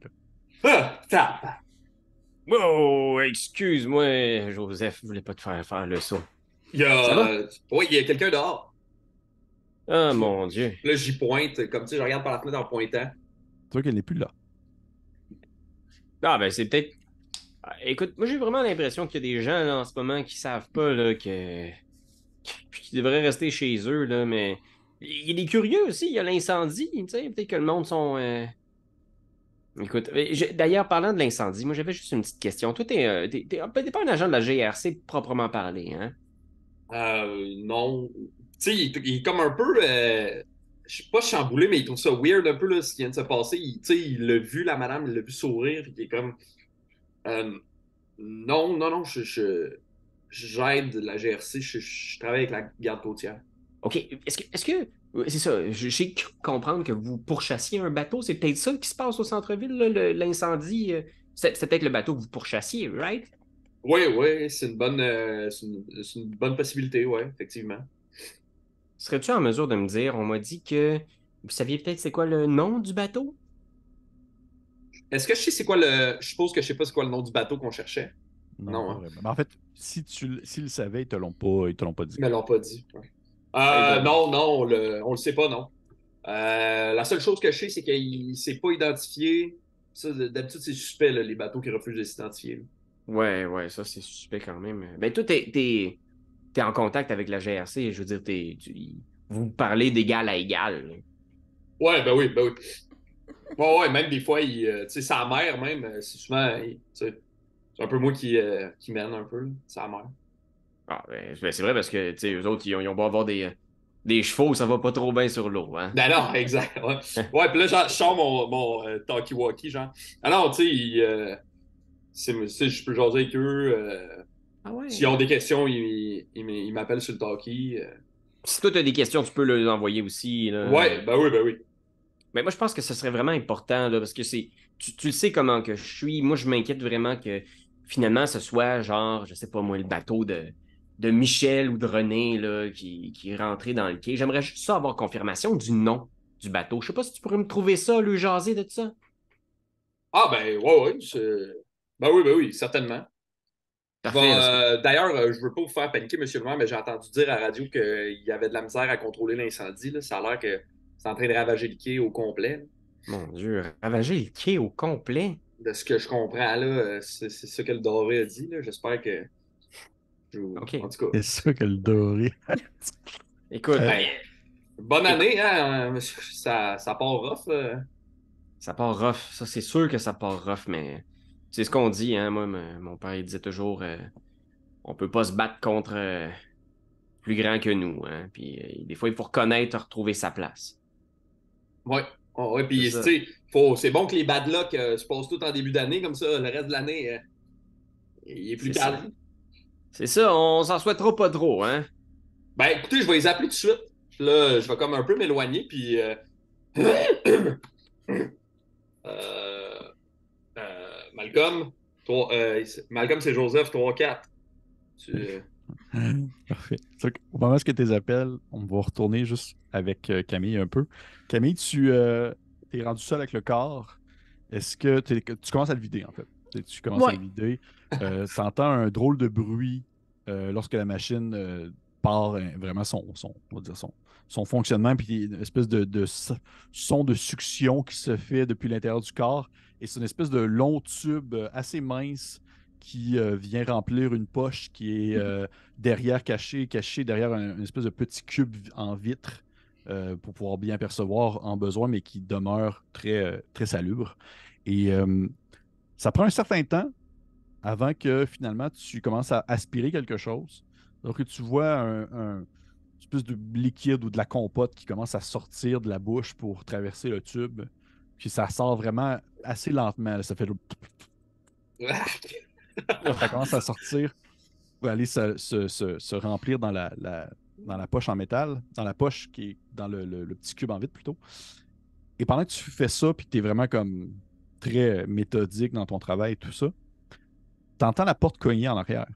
Oh, excuse-moi, Joseph, je voulais pas te faire le saut. Oui, il y a quelqu'un dehors. Ah, mon Dieu. Là, j'y pointe, comme je regarde par la fenêtre en pointant. Tu vois qu'elle n'est plus là. Ah, ben c'est peut-être... Écoute, moi j'ai vraiment l'impression qu'il y a des gens là, en ce moment qui savent pas là, qui devraient rester chez eux, là, mais il y a des curieux aussi, il y a l'incendie, tu sais, peut-être que le monde sont... Écoute, d'ailleurs, parlant de l'incendie, moi j'avais juste une petite question. Toi, t'es pas un agent de la GRC proprement parlé, hein? Non. Tu sais, il est comme un peu... je sais pas chamboulé, mais il trouve ça weird un peu là, ce qui vient de se passer. Il l'a vu, la madame, il l'a vu sourire, puis il est comme... non, j'aide la GRC, je travaille avec la garde côtière. OK. Est-ce que c'est ça, j'ai cru comprendre que vous pourchassiez un bateau, c'est peut-être ça qui se passe au centre-ville, l'incendie. C'est peut-être le bateau que vous pourchassiez, right? Oui, c'est une bonne possibilité, oui, effectivement. Serais-tu en mesure de me dire, on m'a dit que vous saviez peut-être c'est quoi le nom du bateau? Est-ce que je sais c'est quoi le... Je suppose que je sais pas c'est quoi le nom du bateau qu'on cherchait. Non, hein. Mais en fait, s'ils le savaient, ils te l'ont pas dit. Ils me l'ont pas dit. Ouais. Non, on le sait pas, non. La seule chose que je sais, c'est qu'il s'est pas identifié. Ça, d'habitude, c'est suspect, là, les bateaux qui refusent de s'identifier. Ouais, ça, c'est suspect quand même. Ben, toi, t'es en contact avec la GRC. Je veux dire, vous parlez d'égal à égal, là. Ouais, ben oui, ben oui. Ouais, même des fois, tu sais, sa mère, même, c'est souvent, tu sais, c'est un peu moi qui mène un peu, là, sa mère. Ah, ben, c'est vrai parce que, tu sais, eux autres, ils ont beau avoir des chevaux, ça va pas trop bien sur l'eau, hein? Ben non, exact. Ouais, ouais puis là, genre, je sors mon talkie-walkie, genre. Ah non, tu sais, je peux jaser avec eux. Ah ouais. S'ils ont des questions, ils m'appellent sur le talkie. Si toi, t'as des questions, tu peux les envoyer aussi, là. Ouais, ben oui, ben oui. Mais moi, je pense que ce serait vraiment important, là, parce que tu le sais comment que je suis. Moi, je m'inquiète vraiment que finalement, ce soit genre, je sais pas moi, le bateau de Michel ou de René là, qui est rentré dans le quai. J'aimerais juste ça avoir confirmation du nom du bateau. Je sais pas si tu pourrais me trouver ça, le jaser de ça. Ah ben, ouais, ben oui, certainement. Parfait, parce que. D'ailleurs, je veux pas vous faire paniquer, monsieur le maire, mais j'ai entendu dire à la radio qu'il y avait de la misère à contrôler l'incendie, là. Ça a l'air que c'est en train de ravager le quai au complet, là. Mon Dieu, ravager le quai au complet. De ce que je comprends, là, c'est ce que le Doré a dit, là. J'espère que... En OK. tout cas, C'est ça que le doré. Écoute, ben, bonne année, hein? Ça part rough. ça part rough. Ça, c'est sûr que ça part rough, mais c'est ce qu'on dit, hein. Moi, mon père, il disait toujours on peut pas se battre contre plus grand que nous, hein. Puis des fois, il faut reconnaître, retrouver sa place. Ouais. Ouais, C'est puis, tu ça. sais, c'est bon que les bad luck se passent tout en début d'année, comme ça, le reste de l'année, il est plus C'est ça. calme. C'est ça, on s'en souhaitera pas trop, hein. Ben, écoutez, je vais les appeler tout de suite. Là, je vais comme un peu m'éloigner, puis... Euh, Malcolm, Malcolm, c'est Joseph 3-4. Tu... Parfait. Au moment où tu les appelles, on va retourner juste avec Camille un peu. Camille, tu es rendu seul avec le corps. Est-ce que tu commences à le vider, en fait? Tu commences à le Ouais. vider. Tu entends un drôle de bruit lorsque la machine part vraiment on va dire son fonctionnement, puis une espèce de son de succion qui se fait depuis l'intérieur du corps. Et c'est une espèce de long tube assez mince qui vient remplir une poche qui est derrière, caché derrière une espèce de petit cube en vitre pour pouvoir bien percevoir en besoin, mais qui demeure très salubre. Et ça prend un certain temps avant que finalement tu commences à aspirer quelque chose. Donc tu vois une espèce de liquide ou de la compote qui commence à sortir de la bouche pour traverser le tube. Puis ça sort vraiment assez lentement, là. Ça fait ça commence à sortir pour aller se remplir dans la poche en métal, dans la poche qui est dans le petit cube en vitre plutôt. Et pendant que tu fais ça, puis que tu es vraiment comme très méthodique dans ton travail et tout ça, tu entends la porte cogner en arrière.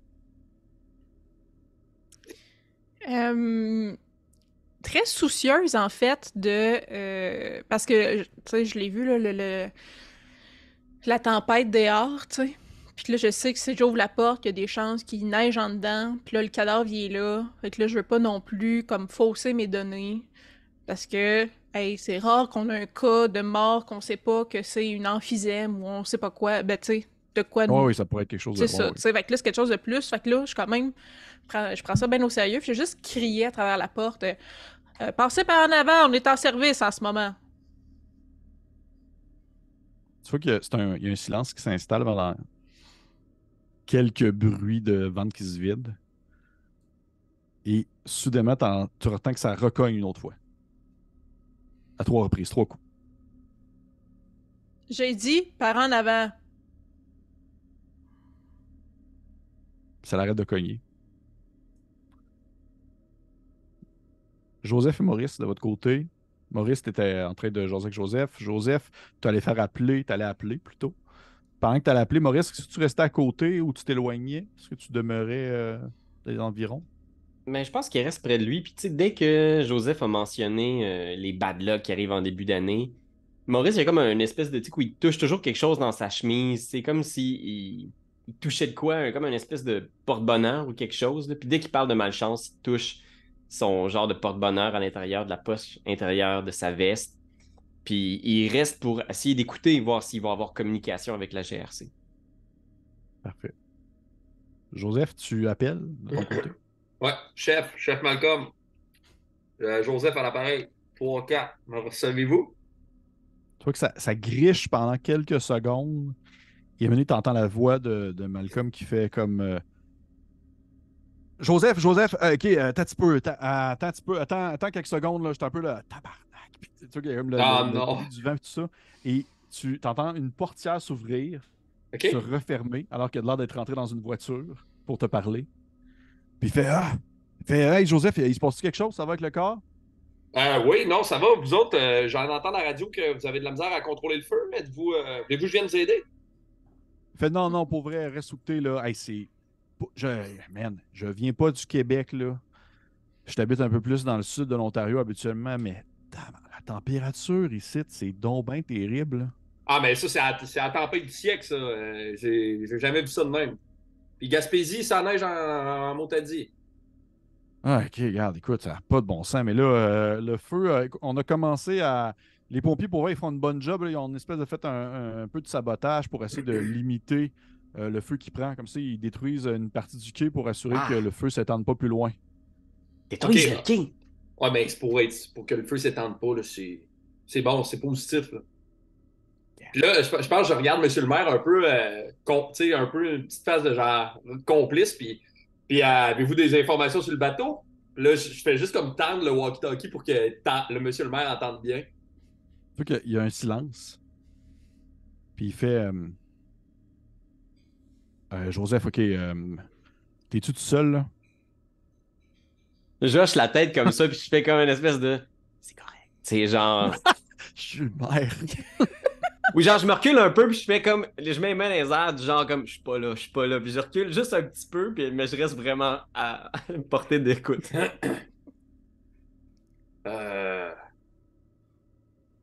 Très soucieuse, en fait, parce que, tu sais, je l'ai vu, là, la tempête dehors, tu sais. Puis là, je sais que si j'ouvre la porte, il y a des chances qu'il neige en dedans. Puis là, le cadavre, il est là. Fait que là, je veux pas non plus, comme, fausser mes données. Parce que, hey, c'est rare qu'on a un cas de mort qu'on sait pas que c'est une emphysème ou on sait pas quoi. Ben, tu sais, de quoi... Oh, oui, ça pourrait être quelque chose de C'est bon. ça, Oui. tu sais. Fait que là, c'est quelque chose de plus. Fait que là, je suis quand même... Je prends ça bien au sérieux. Puis j'ai juste crié à travers la porte. Passez par en avant, on est en service en ce moment. Tu vois il y a un silence qui s'installe pendant quelques bruits de vente qui se vide. Et soudainement, tu entends que ça recogne une autre fois. À 3 reprises, 3 coups. J'ai dit par en avant. Ça l'arrête de cogner. Joseph et Maurice, de votre côté. Maurice, tu étais en train de jaser avec Joseph. Joseph, tu allais faire appeler, tu allais appeler plutôt. Pendant que tu allais appeler, Maurice, est-ce que tu restais à côté ou tu t'éloignais? Est-ce que tu demeurais dans les environs? Mais je pense qu'il reste près de lui. Puis, tu sais, dès que Joseph a mentionné les bad luck qui arrivent en début d'année, Maurice, il y a comme une espèce de tic où il touche toujours quelque chose dans sa chemise. C'est comme s'il il touchait de quoi, comme une espèce de porte-bonheur ou quelque chose, là. Puis dès qu'il parle de malchance, il touche son genre de porte-bonheur à l'intérieur de la poche intérieure de sa veste. Puis il reste pour essayer d'écouter, voir s'il va avoir communication avec la GRC. Parfait. Joseph, tu appelles de ton côté? Ouais, chef Malcolm. Joseph à l'appareil. 3-4. Me recevez-vous? Tu vois que ça griche pendant quelques secondes. Et à un moment donné, tu entends la voix de Malcolm qui fait comme Joseph, OK, attends un petit peu, attends quelques secondes, là, je suis un peu là, tabarnak. Puis, tu vois qu'il y a comme Ah le non. bruit du vent et tout ça. Et tu entends une portière s'ouvrir, OK? se refermer, alors qu'il a l'air d'être rentré dans une voiture pour te parler. Puis il fait Hey Joseph, il se passe quelque chose, ça va avec le corps? Oui, non, ça va. Vous autres, j'en entends à la radio que vous avez de la misère à contrôler le feu. Êtes-vous, voulez-vous que je vienne vous aider? Il fait non, pour vrai, reste où que t'es, là. Hey, je viens pas du Québec, là. Je t'habite un peu plus dans le sud de l'Ontario habituellement, mais la température ici, c'est donc bien terrible, là. Ah, mais ça, c'est la tempête du siècle, ça. J'ai jamais vu ça de même. Puis Gaspésie, ça neige en Montagne. Ah, OK, regarde, écoute, ça n'a pas de bon sens. Mais là, le feu, on a commencé à. Les pompiers, pour vrai, ils font une bonne job, là. Ils ont une espèce de fait un peu de sabotage pour essayer de limiter le feu qui prend. Comme ça, ils détruisent une partie du quai pour assurer que le feu ne s'étende pas plus loin. Détruisent Ok. le king! Ouais, mais c'est pour que le feu s'étende pas, là, c'est bon, c'est positif, là. Puis là, je pense que je regarde Monsieur le maire un peu, tu sais, un peu une petite face de genre complice, puis avez-vous des informations sur le bateau? Puis là, je fais juste comme tendre le walkie-talkie pour que le Monsieur le maire entende bien. Fait qu'il y a un silence. Puis il fait Joseph, OK, t'es-tu tout seul, là? Je hoche la tête comme ça, puis je fais comme une espèce de... C'est correct. C'est genre... Je suis le maire. Oui, genre, je me recule un peu, puis je fais comme... Je mets les mains dans les airs, du genre comme, je suis pas là. Puis je recule juste un petit peu, mais je reste vraiment à portée d'écoute.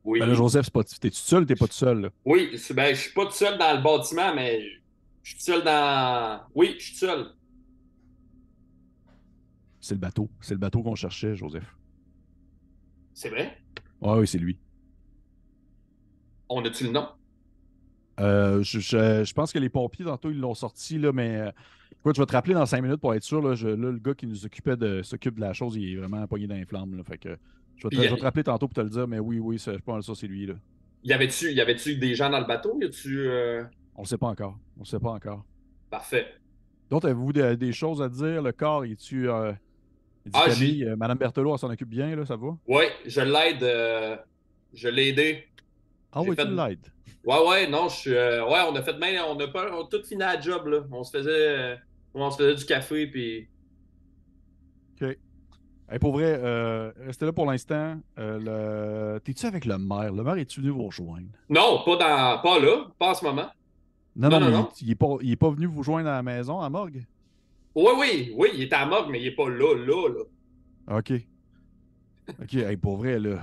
Oui. Ben là, Joseph, t'es tout seul ou t'es pas tout seul, là? Oui, ben, je suis pas tout seul dans le bâtiment, mais je suis tout seul dans... Oui, je suis tout seul. C'est le bateau. C'est le bateau qu'on cherchait, Joseph. C'est vrai? Oui, c'est lui. On a-tu le nom? Je pense que les pompiers, tantôt, ils l'ont sorti, là, mais écoute, je vais te rappeler dans 5 minutes pour être sûr. Là, le gars qui nous s'occupe de la chose, il est vraiment pogné dans les flammes. Là, fait que je vais te rappeler tantôt pour te le dire, mais oui, je pense que ça, c'est lui. Là. Y avait-tu des gens dans le bateau? Y a-tu... On le sait pas encore. On le sait pas encore. Parfait. Donc, avez-vous des choses à dire? Le corps, il dit Camille, Madame Berthelot, elle s'en occupe bien, là, ça va? Oui, je l'aide. Je l'ai aidé. Ah oui, tu l'aides. Ouais, non, je suis. Ouais, on a fait bien. On a tout fini la job, là. On se faisait du café, puis. OK. Hey, pour vrai, restez là pour l'instant. T'es-tu avec le maire? Le maire est-tu venu vous rejoindre? Non, pas là, pas en ce moment. Non, mais non. il est pas venu vous joindre à la maison, à morgue? Oui, il est à la morgue, mais il est pas là. OK. OK, hey, pour vrai, là.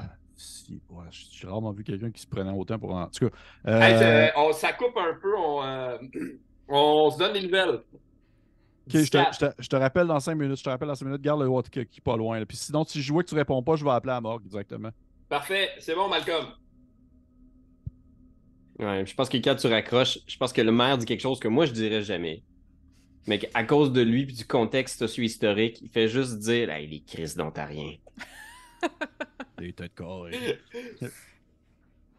J'ai rarement vu quelqu'un qui se prenait autant pour. En tout cas. Hey, ça coupe un peu, on se donne des nouvelles. OK, je te rappelle dans 5 minutes. Je te rappelle dans 5 minutes. Garde le walkie qui est pas loin. Là. Puis sinon, si je vois que tu réponds pas, je vais appeler à la morgue directement. Parfait, c'est bon, Malcolm. Ouais, je pense que quand tu raccroches, je pense que le maire dit quelque chose que moi, je dirais jamais. Mais à cause de lui et du contexte socio-historique, il fait juste dire hey, les crises d'Ontarien. Des têtes corps.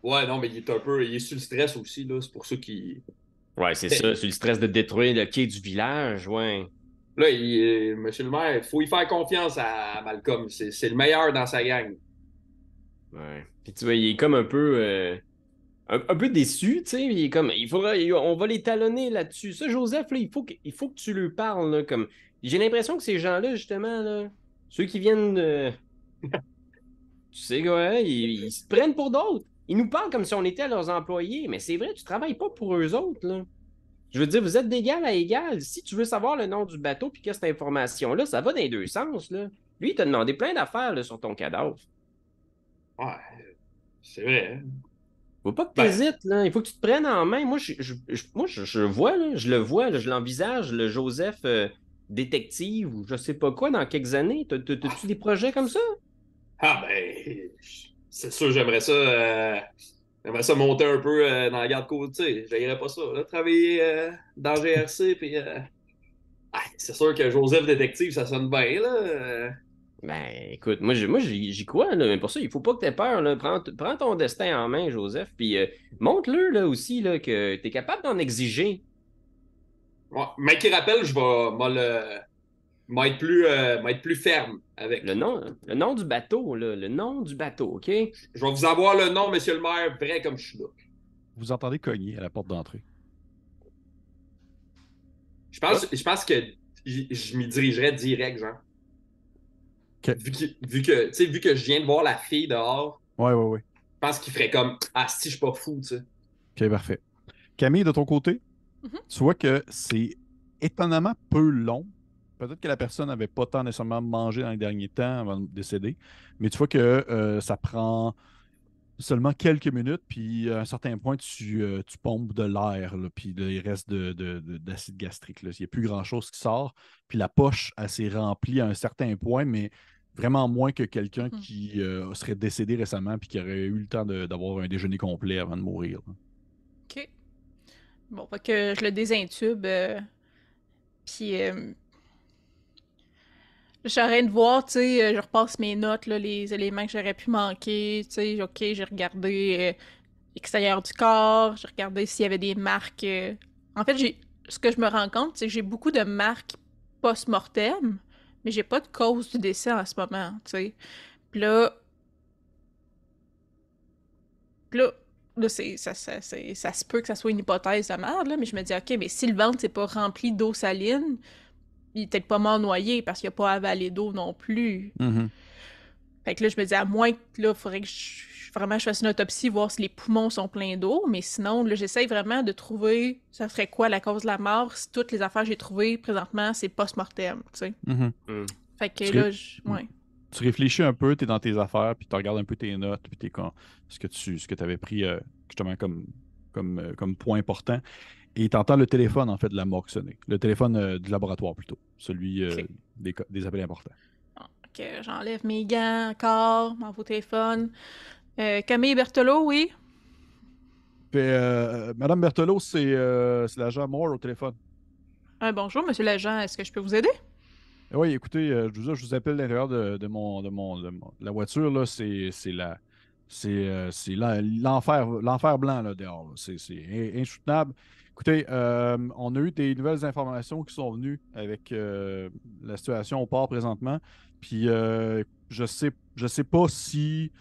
Ouais, non, mais il est sur le stress aussi, là. C'est pour ça qu'il. Ouais, c'est ça. C'est le stress de détruire le quai du village, ouais. Là, monsieur le maire, il faut y faire confiance à Malcolm. C'est le meilleur dans sa gang. Ouais. Puis tu vois, il est comme un peu déçu, tu sais. Il est comme, on va les talonner là-dessus. Ça, Joseph, là, il faut que tu lui parles, là, comme. J'ai l'impression que ces gens-là, justement, là, ceux qui viennent, tu sais, ouais, ils se prennent pour d'autres. Ils nous parlent comme si on était leurs employés, mais c'est vrai, tu travailles pas pour eux autres, là. Je veux dire, vous êtes d'égal à égal. Si tu veux savoir le nom du bateau puis que cette information-là, ça va dans les deux sens, là. Lui, il t'a demandé plein d'affaires là, sur ton cadavre. Ouais, c'est vrai. Hein? Faut pas que t'hésites, là. Il faut que tu te prennes en main. Moi, je vois, là, je le vois, là, je l'envisage, le Joseph détective ou je sais pas quoi dans quelques années. T'as-tu des projets comme ça? Ah, ben, c'est sûr, j'aimerais ça monter un peu dans la garde-côte. J'aimerais pas ça. Là, travailler dans GRC, puis c'est sûr que Joseph Détective, ça sonne bien, là. Ben, écoute, j'y crois, là, mais pour ça, il faut pas que t'aies peur, là. Prends ton destin en main, Joseph, puis montre-le, là, aussi, là, que t'es capable d'en exiger. Ouais, mais qui rappelle, je vais m'être plus ferme avec. Le nom du bateau, là, le nom du bateau, OK? Je vais vous avoir le nom, monsieur le maire, vrai comme je suis là. Vous entendez cogner à la porte d'entrée. Je pense que je m'y dirigerais direct, genre. OK. Vu que je viens de voir la fille dehors, Ouais. je pense qu'il ferait comme ah, si, je suis pas fou, tu sais. OK, parfait. Camille, de ton côté, tu vois que c'est étonnamment peu long. Peut-être que la personne n'avait pas tant nécessairement mangé dans les derniers temps avant de décéder, mais tu vois que ça prend seulement quelques minutes, puis à un certain point, tu pompes de l'air, là, puis là, il reste d'acide gastrique. Là. Il n'y a plus grand-chose qui sort, puis la poche, elle s'est remplie à un certain point, mais vraiment moins que quelqu'un qui serait décédé récemment, puis qui aurait eu le temps d'avoir un déjeuner complet avant de mourir. Là. OK. Bon, fait que je le désintube, puis je rien de voir, tu sais, je repasse mes notes, là, les éléments que j'aurais pu manquer, tu sais, OK, j'ai regardé l'extérieur du corps, j'ai regardé s'il y avait des marques. En fait, ce que je me rends compte, c'est que j'ai beaucoup de marques post-mortem, mais j'ai pas de cause du décès en ce moment, tu sais. Puis là, ça se peut que ça soit une hypothèse de merde, là, mais je me dis, OK, mais si le ventre c'est pas rempli d'eau saline, il est peut-être pas mort noyé parce qu'il a pas avalé d'eau non plus. Fait que là, je me dis, à moins que là, il faudrait que vraiment je fasse une autopsie, voir si les poumons sont pleins d'eau, mais sinon, là, j'essaye vraiment de trouver, ça serait quoi la cause de la mort si toutes les affaires que j'ai trouvées présentement, c'est post-mortem, tu sais. Fait que là, ouais. Tu réfléchis un peu, tu es dans tes affaires, puis tu regardes un peu tes notes, puis ce que tu avais pris justement comme point important. Et tu entends le téléphone, en fait, de la morgue sonner. Le téléphone du laboratoire, plutôt. Celui Ok. des appels importants. Bon, ok, j'enlève mes gants encore, m'en vais au téléphone. Camille Berthelot, oui? Madame Berthelot, c'est l'agent Moore au téléphone. Bonjour, monsieur l'agent, est-ce que je peux vous aider? Oui, écoutez, je vous appelle à l'intérieur de la voiture, là, c'est l'enfer blanc, là, dehors. Là. C'est insoutenable. Écoutez, on a eu des nouvelles informations qui sont venues avec la situation au port présentement. Puis je sais pas si.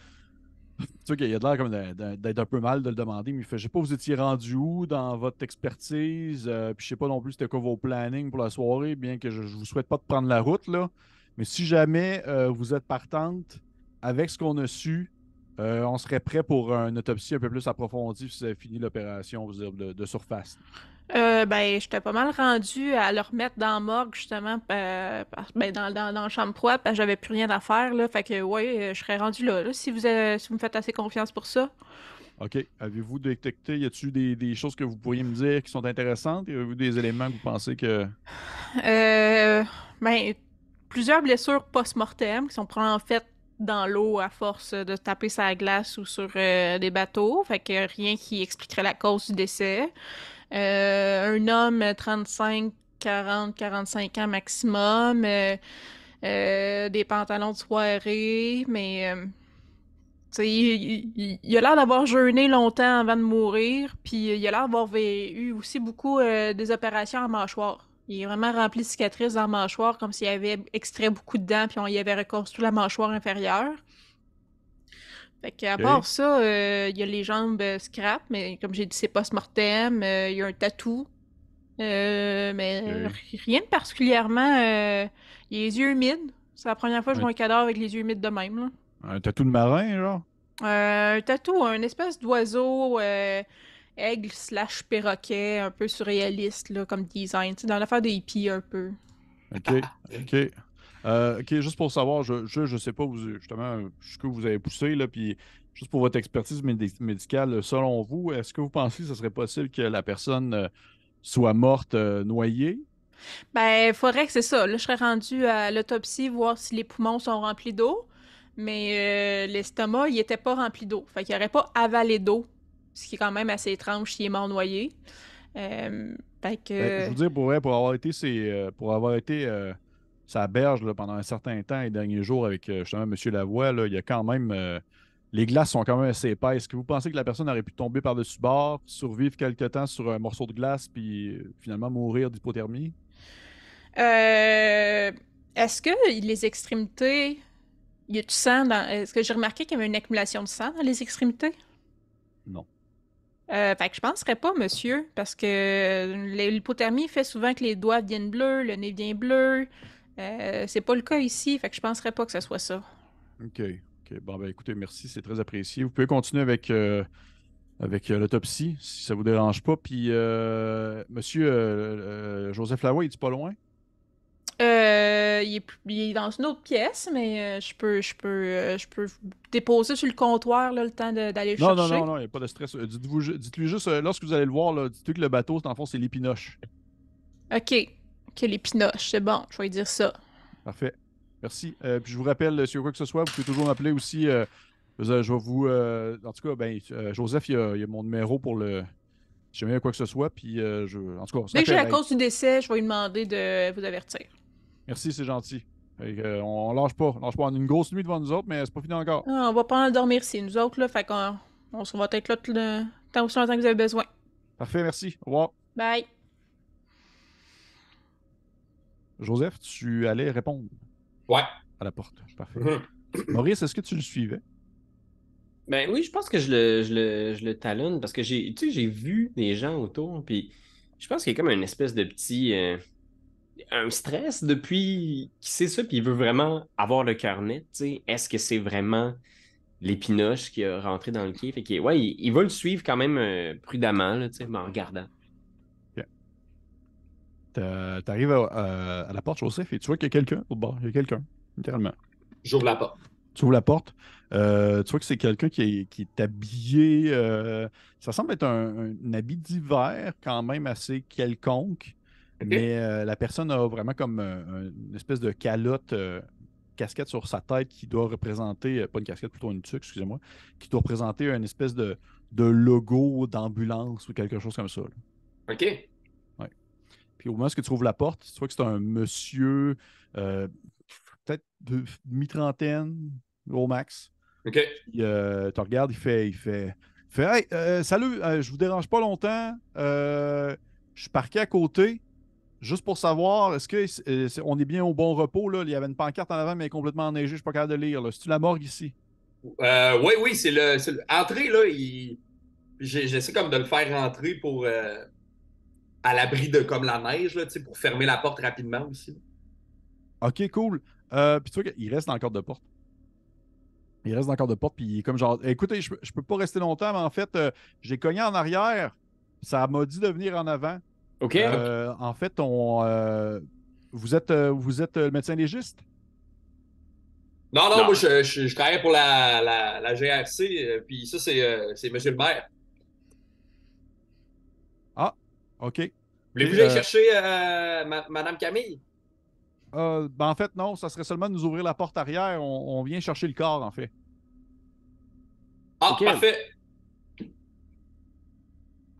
Tu sais qu'il y a de l'air comme d'être un peu mal de le demander, mais il fait, je sais pas, vous étiez rendu où dans votre expertise, puis je sais pas non plus c'était quoi vos plannings pour la soirée, bien que je vous souhaite pas de prendre la route, là. Mais si jamais vous êtes partante avec ce qu'on a su, on serait prêt pour une autopsie un peu plus approfondie si vous avez fini l'opération, vous dire, de surface. J'étais pas mal rendue à le remettre dans la morgue, justement, dans la chambre froide, parce que j'avais plus rien à faire, là. Fait que, ouais, je serais rendue là, si vous me faites assez confiance pour ça. OK. Avez-vous détecté, y a-t-il des choses que vous pourriez me dire qui sont intéressantes? Y avez-vous des éléments que vous pensez que. Euh, ben, Plusieurs blessures post-mortem qui sont probablement faites dans l'eau à force de taper sur la glace ou sur des bateaux. Fait que rien qui expliquerait la cause du décès. Un homme 35, 40, 45 ans maximum. Des pantalons de soirée, mais tu sais, il a l'air d'avoir jeûné longtemps avant de mourir, puis il a l'air d'avoir eu aussi beaucoup des opérations en mâchoire. Il est vraiment rempli de cicatrices dans la mâchoire, comme s'il avait extrait beaucoup de dents, puis on y avait reconstruit la mâchoire inférieure. Fait qu'à part ça, il y a les jambes scrap, mais comme j'ai dit, c'est post-mortem. Il y a un tatou, mais rien de particulièrement. Il a les yeux humides. C'est la première fois que je vois un cadavre avec les yeux humides de même, là. Un tatou de marin, genre? Un tatou, un espèce d'oiseau aigle slash perroquet, un peu surréaliste là, comme design, tu sais, dans l'affaire des hippies un peu. OK. OK, juste pour savoir, je sais pas justement jusqu'où vous avez poussé, là, puis juste pour votre expertise médicale, selon vous, est-ce que vous pensez que ce serait possible que la personne soit morte noyée? Ben, faudrait que c'est ça. Là, je serais rendue à l'autopsie, voir si les poumons sont remplis d'eau. mais l'estomac, il était pas rempli d'eau. Fait qu'il aurait pas avalé d'eau, ce qui est quand même assez étrange s'il est mort noyé. Fait Ben, je que... veux dire, pour vrai, pour avoir été sa berge là, pendant un certain temps les derniers jours avec justement M. Lavoie, là, il y a quand même. Les glaces sont quand même assez épaisses. Est-ce que vous pensez que la personne aurait pu tomber par-dessus bord, survivre quelque temps sur un morceau de glace, puis finalement mourir d'hypothermie? Euh, Est-ce que les extrémités, il y a du sang dans... Est-ce que j'ai remarqué qu'il y avait une accumulation de sang dans les extrémités? Non. Fait que je penserais pas, monsieur, parce que l'hypothermie fait souvent que les doigts deviennent bleus, le nez devient bleu. C'est pas le cas ici, fait que je penserais pas que ce soit ça. OK. OK. Bon, ben écoutez, merci, c'est très apprécié. Vous pouvez continuer avec l'autopsie, si ça vous dérange pas. Puis, monsieur Joseph Lavoie, est-tu pas loin? Il est dans une autre pièce, mais je peux vous déposer sur le comptoir là, le temps d'aller le Non, non, chercher. non, non, il n'y a pas de stress. Dites-lui juste, lorsque vous allez le voir, là, dites-lui que le bateau, dans le fond, c'est l'Épinoche. Ok, que les pinoches, c'est bon, je vais lui dire ça. Parfait. Merci. Puis je vous rappelle, s'il y a quoi que ce soit, vous pouvez toujours m'appeler aussi. Je vais vous. En tout cas, ben, Joseph, il y a mon numéro pour le. Si jamais il y a quoi que ce soit. Puis, en tout cas, on se Dès que j'ai rappelle. la Hey, cause du décès, je vais lui demander de vous avertir. merci, c'est gentil. On lâche pas. On lâche pas. On a une grosse nuit devant nous autres, mais c'est pas fini encore. Ah, on va pas en dormir ici, nous autres, là, fait qu'on se va être là tout le temps aussi longtemps que vous avez besoin. Parfait, merci. Au revoir. Bye! Joseph, tu allais répondre Ouais. à la porte. Parfait. Mhm. Maurice, est-ce que tu le suivais? Ben oui, je pense que je le talonne parce que j'ai vu des gens autour, puis je pense qu'il y a comme une espèce de petit un stress depuis qu'il sait ça, puis il veut vraiment avoir le cœur net, tu sais. Est-ce que c'est vraiment l'épinoche qui a rentré dans le quai? Fait que, ouais, il va le suivre quand même prudemment, là, tu sais, mais en regardant. Ok. T'arrives à la porte, Joseph, et tu vois qu'il y a quelqu'un au bord. Il y a quelqu'un, littéralement. J'ouvre la porte. Tu ouvres la porte, tu vois que c'est quelqu'un qui est habillé. Ça semble être un habit d'hiver, quand même assez quelconque, OK? mais la personne a vraiment comme une espèce de calotte, casquette sur sa tête qui doit représenter, pas une casquette, plutôt une tuque, excusez-moi, qui doit représenter une espèce de logo d'ambulance ou quelque chose comme ça, là. OK. Ouais. Puis au moment où tu ouvres la porte, tu vois que c'est un monsieur, peut-être de mi-trentaine, au max. OK. Puis, tu regardes, il fait Hey, salut, je vous dérange pas longtemps. Je suis parqué à côté. Juste pour savoir, est-ce que on est bien au bon repos, là? Il y avait une pancarte en avant, mais elle est complètement enneigée, je suis pas capable de lire, là. C'est-tu la morgue ici? Oui, oui, Entrer, là, j'essaie comme de le faire rentrer pour à l'abri de comme la neige, là, tu sais, pour fermer la porte rapidement aussi. OK, cool. Puis tu vois qu'il reste dans le cadre de porte. Il reste dans le cadre de porte, puis il est comme genre, écoutez, je peux pas rester longtemps, mais en fait, j'ai cogné en arrière. Ça m'a dit de venir en avant. OK? En fait, vous êtes le médecin légiste? Non, non, Non. moi, je travaille pour la GRC, puis ça, c'est Monsieur le maire. Ah, OK. OK, Voulez-vous que j'aille chercher Madame Camille? ben, en fait, non, ça serait seulement de nous ouvrir la porte arrière. On vient chercher le corps, en fait. Ah, OK. parfait.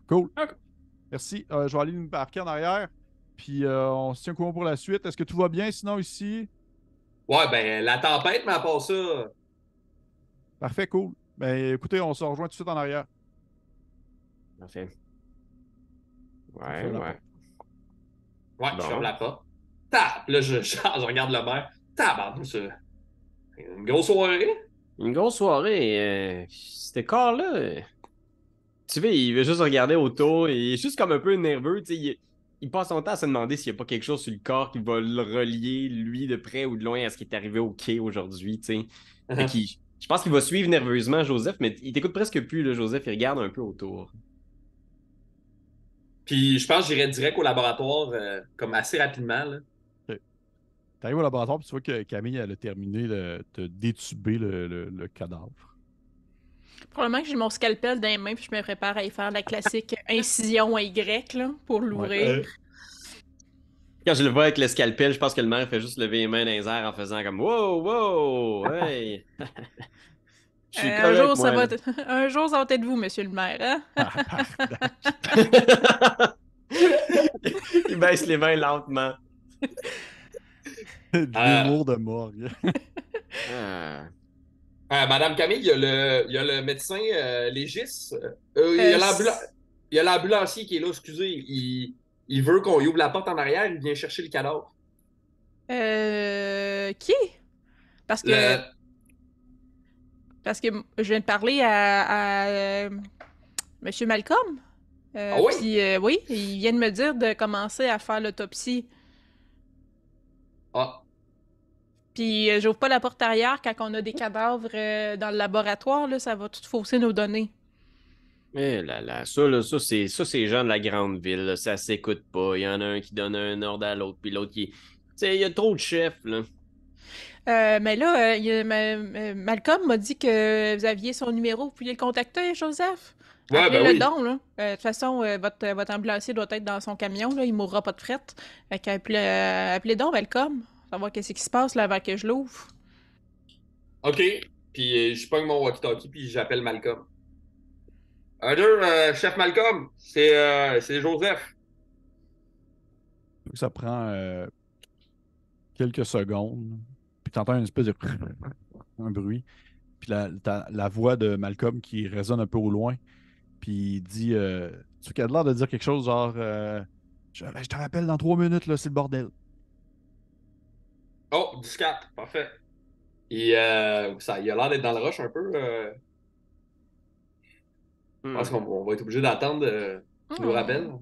Cool. Ok. Merci. Je vais aller me parquer en arrière. Puis on se tient au courant pour la suite. Est-ce que tout va bien sinon ici? Ouais, ben, la tempête, mais à part ça. Parfait, cool. Ben écoutez, on se rejoint tout de suite en arrière. Parfait. On Ouais, ferme la ouais. Ouais, je Bon. ferme la porte. Tap! Là, je regarde le maire. Tabarnou, c'est une grosse soirée. Une grosse soirée. Ce corps-là, tu vois, il veut juste regarder autour. Il est juste comme un peu nerveux. Tu sais, il passe son temps à se demander s'il n'y a pas quelque chose sur le corps qui va le relier, lui, de près ou de loin, à ce qui est arrivé au quai aujourd'hui. Tu sais. Fait qu'il- je pense qu'il va suivre nerveusement Joseph, mais il t'écoute presque plus, là, Joseph. Il regarde un peu autour. Puis je pense que j'irai direct au laboratoire comme assez rapidement. Là. Tu arrives au laboratoire, puis tu vois que Camille elle a terminé de détuber le cadavre. Probablement que j'ai mon scalpel dans les mains, puis je me prépare à y faire la classique incision à Y, là, pour l'ouvrir. Quand je le vois avec le scalpel, je pense que le maire fait juste lever les mains dans les airs en faisant comme wow, wow, hey. Je suis Un correct, jour, ça moi, va là. un jour, ça va être vous, monsieur le maire, hein? Il baisse les mains lentement. De Euh, l'humour de morgue. Ah. Madame Camille, il y a le médecin légiste. Euh, c- Il y a l'ambulancier qui est là, excusez. Il veut qu'on y ouvre la porte en arrière, il vient chercher le cadavre. qui? Parce que, Le... parce que je viens de parler à monsieur Malcolm. Ah oui? Puis oui, il vient de me dire de commencer à faire l'autopsie. Ah, Puis j'ouvre pas la porte arrière quand on a des cadavres dans le laboratoire, là, ça va tout fausser nos données. Eh là, ça, c'est les gens de la grande ville, là, ça s'écoute pas. Il y en a un qui donne un ordre à l'autre, puis l'autre qui. Tu sais, il y a trop de chefs, là. Mais là, Malcolm m'a dit que vous aviez son numéro. Vous pouviez le contacter, Joseph? ouais, Appelez ben le oui. don, là. De toute façon, votre ambulancier doit être dans son camion, là. Il mourra pas de fret. Fait qu'appelez appelez donc Malcolm. Savoir qu'est-ce qui se passe là avant que je l'ouvre. OK. Puis je pogne mon walkie-talkie, puis j'appelle Malcolm. Un, deux, chef Malcolm, c'est Joseph. Ça prend quelques secondes. Puis t'entends une espèce de un bruit. Puis la voix de Malcolm qui résonne un peu au loin. Puis il dit tu as l'air de dire quelque chose genre je te rappelle dans 3 minutes, là, c'est le bordel. Oh, 10-4, parfait. Il a l'air d'être dans le rush un peu. Je pense Hmm. qu'on va être obligé d'attendre qu'il nous rappelle. Hmm.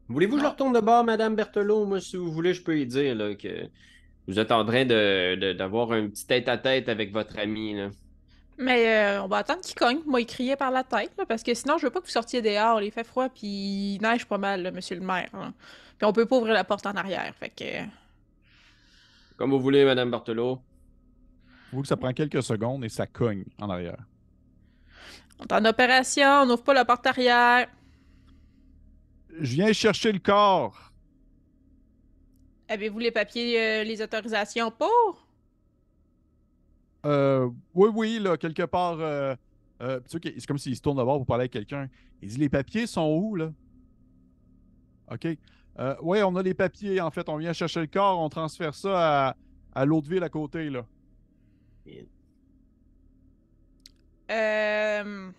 Voulez-vous que je Ah. retourne de bord, Madame Berthelot? Moi, si vous voulez, je peux y dire là, que vous êtes en train d'avoir un petit tête-à-tête avec votre ami, là. Mais on va attendre qu'il cogne. Moi, il criait par la tête, là, parce que sinon, je veux pas que vous sortiez dehors. Il fait froid, puis il neige pas mal, là, monsieur le maire, là. Puis on peut pas ouvrir la porte en arrière. Fait que. Comme vous voulez, Madame Berthelot. Vous que ça prend quelques secondes et ça cogne en arrière. On est en opération, on n'ouvre pas la porte arrière. Je viens chercher le corps. Avez-vous les papiers, les autorisations pour? Oui, oui, là, quelque part. Tu sais, c'est comme s'il se tourne d'abord pour parler avec quelqu'un. Il dit les papiers sont où, là? OK. Oui, on a les papiers, en fait. On vient chercher le corps, on transfère ça à l'autre ville à côté, là. Euh,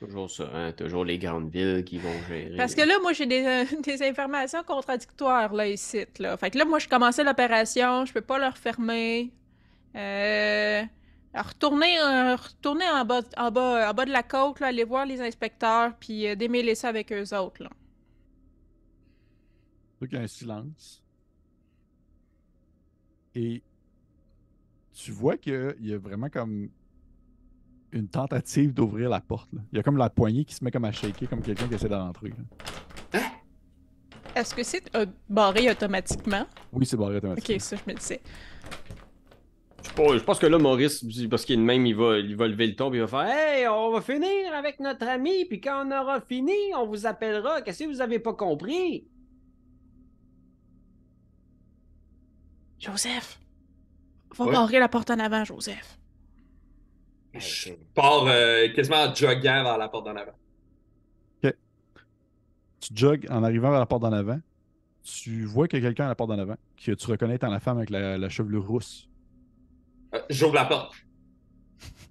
Toujours ça, hein? Toujours les grandes villes qui vont Parce gérer. que là, moi, j'ai des informations contradictoires, là, ici, là. Fait que là, moi, je commençais l'opération, je peux pas le refermer. Euh... Alors, retournez en bas de la côte, là, aller voir les inspecteurs, puis démêler ça avec eux autres, là. Donc, il y a un silence. Et tu vois qu'il y a vraiment comme une tentative d'ouvrir la porte, là. Il y a comme la poignée qui se met comme à shaker, comme quelqu'un qui essaie de rentrer, là. Est-ce que c'est barré automatiquement? Oui, c'est barré Ok, automatiquement. ça, je me disais. Je pense que là, Maurice, parce qu'il est de même, il va lever le ton puis il va faire hey, on va finir avec notre ami, puis quand on aura fini, on vous appellera. Qu'est-ce que vous avez pas compris? Joseph, va Ouais. barrer la porte en avant, Joseph. Je pars quasiment en joguant vers la porte d'en avant. OK. Tu jogues en arrivant vers la porte d'en avant. Tu vois qu'il y a quelqu'un à la porte d'en avant que tu reconnais étant la femme avec la chevelure rousse. J'ouvre la porte.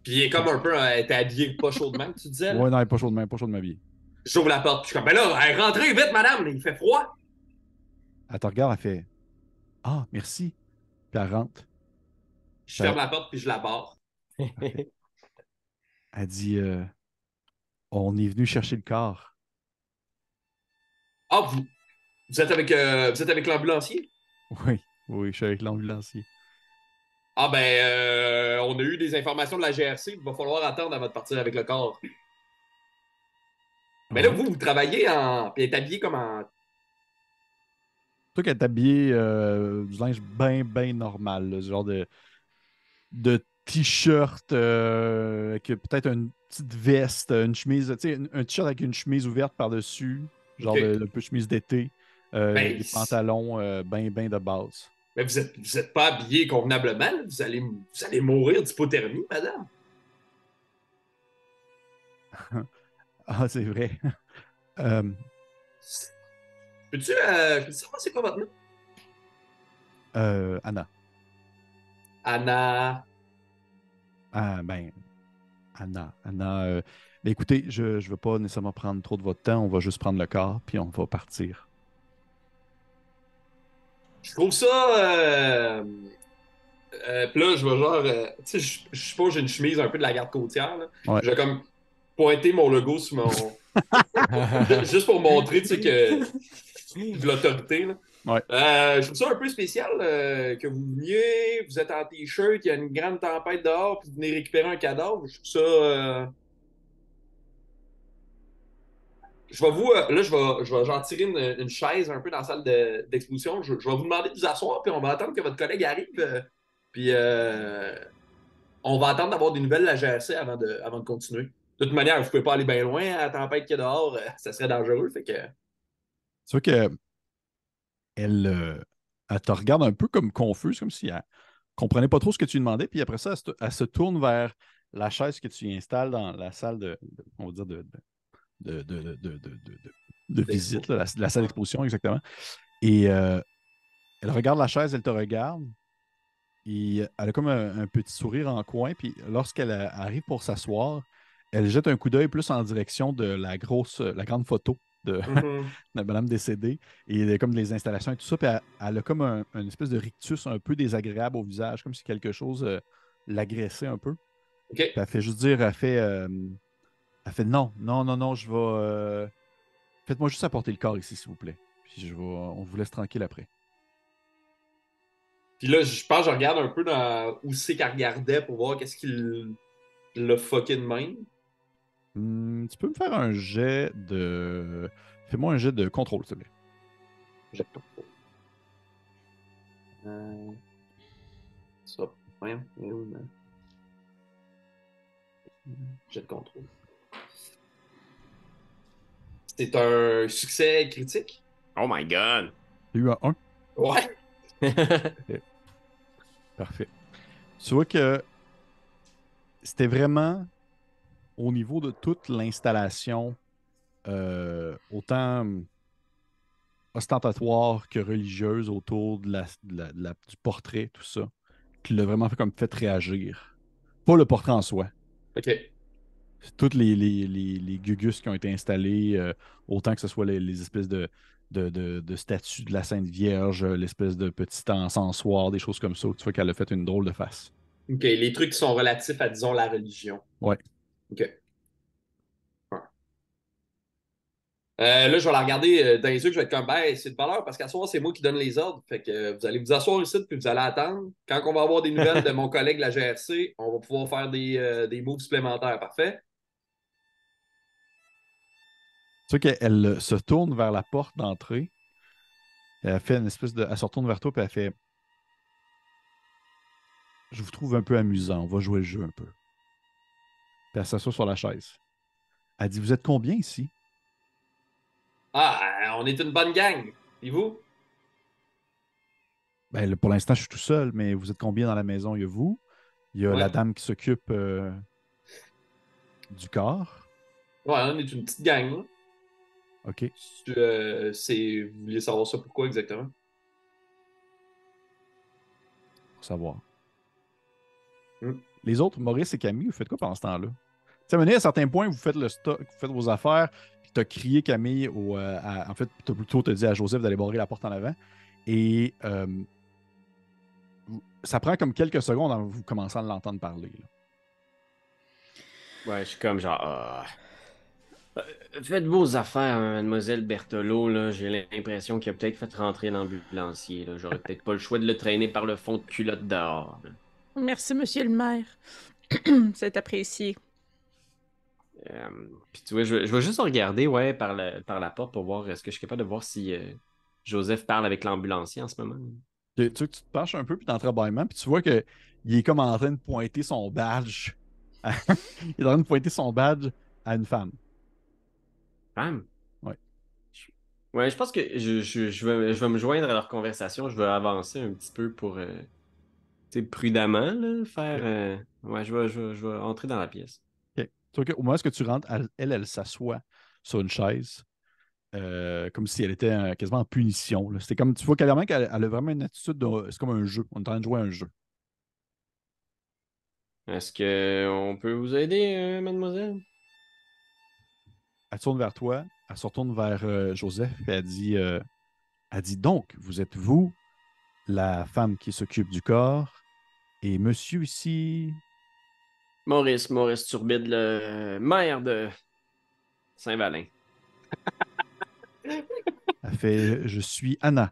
Puis il est comme un peu, elle était habillé pas chaudement, que tu disais, là. Ouais, non, elle est pas chaud de main, pas chaud de ma vie. J'ouvre la porte, puis je suis comme, ben là, hey, rentrez vite, madame, il fait froid. Elle te regarde, elle fait ah, merci. Puis elle rentre. Je Ça- ferme la porte, puis je la barre. Elle dit on est venu chercher le corps. Ah, vous êtes avec l'ambulancier? Oui, oui, je suis avec l'ambulancier. Ah, ben, on a eu des informations de la GRC, il va falloir attendre avant de partir avec le corps. Mais là, Ouais. vous travaillez puis elle est habillée comme en. Toi qui est habillé du linge bien, bien normal, là, ce genre de t-shirt avec peut-être une petite veste, une chemise, tu sais, un t-shirt avec une chemise ouverte par-dessus, genre OK. un peu chemise d'été. Ben, des pantalons ben de base. Mais vous êtes pas habillé convenablement, là. Vous allez mourir d'hypothermie, madame. Ah, c'est vrai. Euh, Peux-tu savoir c'est quoi votre nom? Anna. Anna. Ah, ben, Anna. Ben, écoutez, je ne veux pas nécessairement prendre trop de votre temps. On va juste prendre le car, puis on va partir. Je trouve ça. Puis là, je vais genre. Tu sais, je suppose que j'ai une chemise un peu de la garde côtière, là. Ouais. Je vais comme pointer mon logo sur mon. Juste pour montrer, tu sais, que. De l'autorité, là. Ouais. Je trouve ça un peu spécial que vous veniez, vous êtes en t-shirt, il y a une grande tempête dehors, puis vous venez récupérer un cadavre. Je trouve ça. Je vais vous. Là, je vais genre tirer une chaise un peu dans la salle d'exposition. Je vais vous demander de vous asseoir, puis on va attendre que votre collègue arrive. Puis on va attendre d'avoir des nouvelles de la GRC avant de continuer. De toute manière, vous ne pouvez pas aller bien loin à la tempête qu'il y a dehors, ça serait dangereux. Fait que. C'est vrai que elle te regarde un peu comme confuse, comme si elle comprenait pas trop ce que tu lui demandais. Puis après ça, elle se tourne vers la chaise que tu installes dans la salle on va dire, de visite, là, la salle d'exposition, exactement. Et elle regarde la chaise, elle te regarde. Et elle a comme un petit sourire en coin. Puis lorsqu'elle arrive pour s'asseoir, elle jette un coup d'œil plus en direction de la grande photo de la madame décédée. Et il y a comme des installations et tout ça. Puis elle a comme une espèce de rictus un peu désagréable au visage, comme si quelque chose l'agressait un peu. OK. Puis elle fait juste dire, elle fait non, non, non, non, je vais. Faites-moi juste apporter le corps ici, s'il vous plaît. Puis on vous laisse tranquille après. Puis là, je pense que je regarde un peu où c'est qu'elle regardait pour voir qu'est-ce qu'il l'a fucké de même. Tu peux me faire un jet de. Fais-moi un jet de contrôle, s'il te plaît. J'ai pas. Ça. Voyons. Jet de contrôle. C'est un succès critique. Oh my god! Tu as eu un 1. Ouais. Parfait. Tu vois que c'était vraiment au niveau de toute l'installation, autant ostentatoire que religieuse autour du portrait, tout ça, qui l'a vraiment fait réagir. Pas le portrait en soi. OK. Toutes les gugus qui ont été installés, autant que ce soit les espèces de statues de la Sainte Vierge, l'espèce de petit encensoir, des choses comme ça, où tu vois qu'elle a fait une drôle de face. OK. Les trucs qui sont relatifs à, disons, la religion. Ouais. OK. Ouais. Là, je vais la regarder dans les yeux, je vais être comme, ben, c'est de valeur parce qu'à ce soir, c'est moi qui donne les ordres. Fait que vous allez vous asseoir ici, puis vous allez attendre. Quand on va avoir des nouvelles de mon collègue de la GRC, on va pouvoir faire des moves supplémentaires. Parfait? Tu vois qu'elle se tourne vers la porte d'entrée. Elle fait une espèce de. Elle se retourne vers toi, puis elle fait. Je vous trouve un peu amusant. On va jouer le jeu un peu. Puis elle s'assoit sur la chaise. Elle dit, vous êtes combien ici? Ah, on est une bonne gang. Et vous? Ben, là, pour l'instant, je suis tout seul, mais vous êtes combien dans la maison? Il y a vous. Il y a Ouais. la dame qui s'occupe du corps. Ouais, on est une petite gang, là. OK. Vous voulez savoir ça pourquoi exactement? Pour savoir. Hmm. Les autres, Maurice et Camille, vous faites quoi pendant ce temps-là? Tu sais, à un certain point, vous faites le stock, vous faites vos affaires, puis tu as crié Camille en fait, tu as plutôt dit à Joseph d'aller barrer la porte en avant. Et ça prend comme quelques secondes avant que vous commencez à l'entendre parler. Là. Ouais, je suis comme genre. Faites vos affaires, mademoiselle Berthelot. Là. J'ai l'impression qu'il a peut-être fait rentrer l'ambulancier. Là. J'aurais peut-être pas le choix de le traîner par le fond de culotte dehors. Là. Merci, monsieur le maire. C'est apprécié. Puis tu vois, je vais juste regarder ouais, par la porte pour voir est-ce que je suis capable de voir si Joseph parle avec l'ambulancier en ce moment. Tu vois que tu te penches un peu, puis d'entrebâillement, puis tu vois qu'il est comme en train de pointer son badge. Il est en train de pointer son badge à une femme. Femme? Ouais. Ouais, je pense que je vais me joindre à leur conversation. Je vais avancer un petit peu pour, tu sais, prudemment, là, faire... Ouais, je vais entrer dans la pièce. OK. Tu vois qu'au moment où tu rentres, elle s'assoit sur une chaise, comme si elle était quasiment en punition, là. C'était comme, tu vois clairement qu'elle a vraiment une attitude c'est comme un jeu. On est en train de jouer à un jeu. Est-ce que on peut vous aider, mademoiselle? Elle tourne vers toi, elle se retourne vers Joseph, et elle dit donc, vous êtes vous, la femme qui s'occupe du corps, et monsieur ici. Maurice Turbide, le maire de Saint-Valin. Elle fait je suis Anna,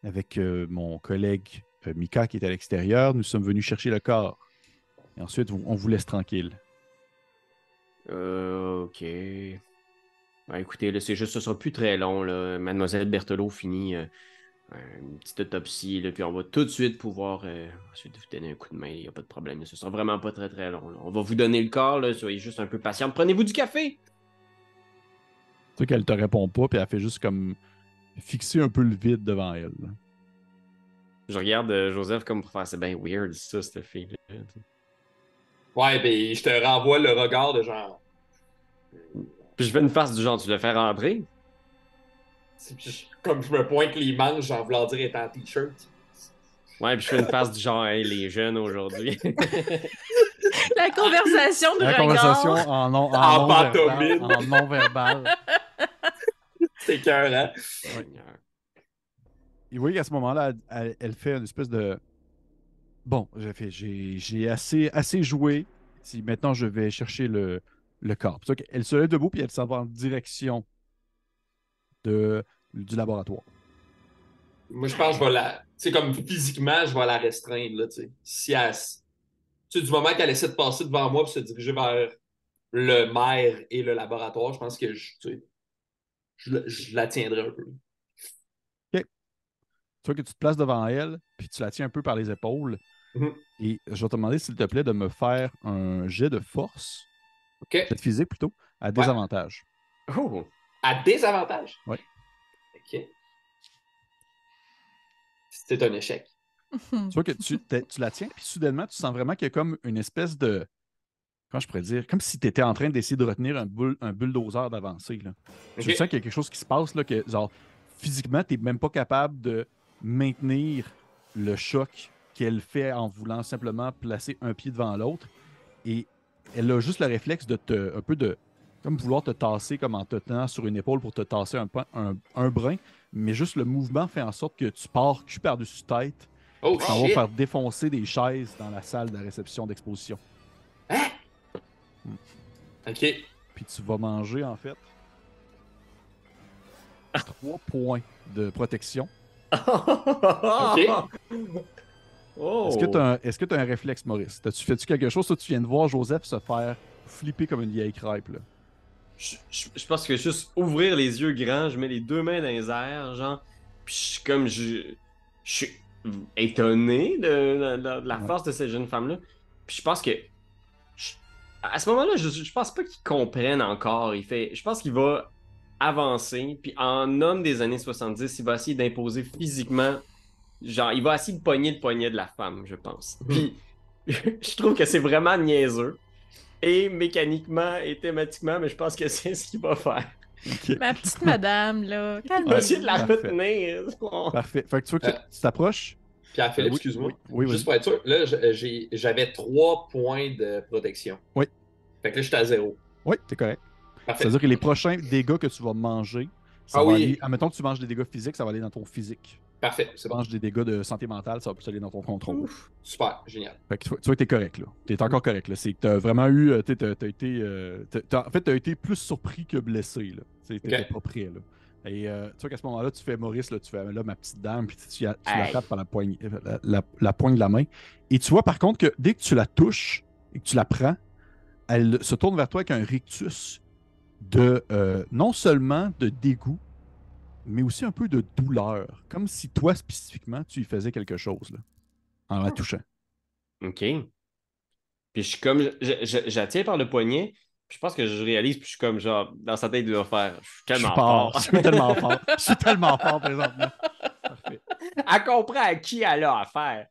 avec mon collègue Mika qui est à l'extérieur. Nous sommes venus chercher le corps. Et ensuite, on vous laisse tranquille. OK. Ben, écoutez, là, c'est juste, ce sera plus très long, là. Mademoiselle Berthelot finit une petite autopsie, là, puis on va tout de suite pouvoir ensuite vous donner un coup de main. Il n'y a pas de problème, là. Ce sera vraiment pas très très long, là. On va vous donner le corps, là. Soyez juste un peu patient. Prenez-vous du café? Tu sais qu'elle te répond pas, puis elle fait juste comme fixer un peu le vide devant elle, là. Je regarde Joseph comme pour faire, c'est bien weird, ça, cette fille-là. Ouais, ben, je te renvoie le regard de genre. Puis je fais une face du genre, tu le fais rentrer? Comme je me pointe les manches, j'en voulant dire être en t-shirt. Ouais, puis je fais une face du genre, hey, les jeunes aujourd'hui. La conversation de La regard. conversation En pantomime. en non-verbal. C'est cœur, hein? Et vous voyez qu'à ce moment-là, elle fait une espèce de. Bon, j'ai assez joué. Si maintenant je vais chercher le corps. C'est ça qu'elle se lève debout puis elle s'en va en direction du laboratoire. Moi, je pense que je vais la. Tu sais, comme physiquement, je vais la restreindre, là, tu sais. Si elle. Tu sais, du moment qu'elle essaie de passer devant moi pour se diriger vers le maire et le laboratoire, je pense que tu sais, je la tiendrai un peu. OK. Tu vois que tu te places devant elle, puis tu la tiens un peu par les épaules. Mhm. Et je vais te demander, s'il te plaît, de me faire un jet de force, OK. jet de physique plutôt, à désavantage. Oh! À désavantage? Oui. OK. C'était un échec. Tu vois que tu la tiens, puis soudainement, tu sens vraiment qu'il y a comme une espèce de. Comment je pourrais dire? Comme si tu étais en train d'essayer de retenir un bulldozer d'avancer, là. Tu OK. sens qu'il y a quelque chose qui se passe, là, que, genre, physiquement, tu n'es même pas capable de maintenir le choc qu'elle fait en voulant simplement placer un pied devant l'autre. Et elle a juste le réflexe un peu de, comme vouloir te tasser, comme en te tenant sur une épaule pour te tasser un brin. Mais juste le mouvement fait en sorte que tu pars cul par-dessus tête. Oh, Tu t'en vas shit! faire défoncer des chaises dans la salle de réception d'exposition. Hein? OK. Puis tu vas manger, en fait, 3 points de protection. OK. Oh! Est-ce que tu as un réflexe, Maurice? Fais-tu quelque chose? Toi, tu viens de voir Joseph se faire flipper comme une vieille crêpe, là. Je pense que juste ouvrir les yeux grands, je mets les deux mains dans les airs, genre, puis je suis étonné de la Ouais. force de cette jeune femme-là. Puis je pense que à ce moment-là, je pense pas qu'il comprenne encore. Je pense qu'il va avancer, puis en homme des années 70, il va essayer d'imposer physiquement, genre, il va essayer de pogner le poignet de la femme, je pense. Puis je trouve que c'est vraiment niaiseux. Et mécaniquement et thématiquement, mais je pense que c'est ce qu'il va faire. OK. Ma petite madame, là, Il va calmez-vous. essayer de la Parfait. retenir. Parfait. Fait que tu vois que tu t'approches. Pierre-Philippe, Oui, excuse-moi. oui, Juste vas-y. pour être sûr, là, j'avais 3 points de protection. Oui. Fait que là, j'étais à 0. Oui, t'es correct. Parfait. C'est-à-dire que les prochains dégâts que tu vas manger, ça Ah va oui. aller. Admettons que tu manges des dégâts physiques, ça va aller dans ton physique. Parfait, Si c'est tu bon. manges des dégâts de santé mentale, ça va plus aller dans ton contrôle. Ouf. Super, génial. Fait que tu vois que t'es correct, là. T'es encore correct, là. C'est que t'as vraiment eu. T'as été. En fait, t'as été plus surpris que blessé, là. T'étais Ok. pas prêt, là. Et tu vois qu'à ce moment-là, tu fais Maurice, là, tu fais là, ma petite dame, puis tu la Hey. tapes par la poigne, la poigne de la main. Et tu vois par contre que dès que tu la touches et que tu la prends, elle se tourne vers toi avec un rictus de non seulement de dégoût, mais aussi un peu de douleur. Comme si toi, spécifiquement, tu y faisais quelque chose, là, en la touchant. OK. Puis je suis comme, je la tiens par le poignet, puis je pense que je réalise, puis je suis comme genre, dans sa tête, il doit faire, je suis Je suis tellement fort. fort. Je suis tellement fort. Je suis tellement fort présentement. Parfait. Elle comprend à qui elle a affaire.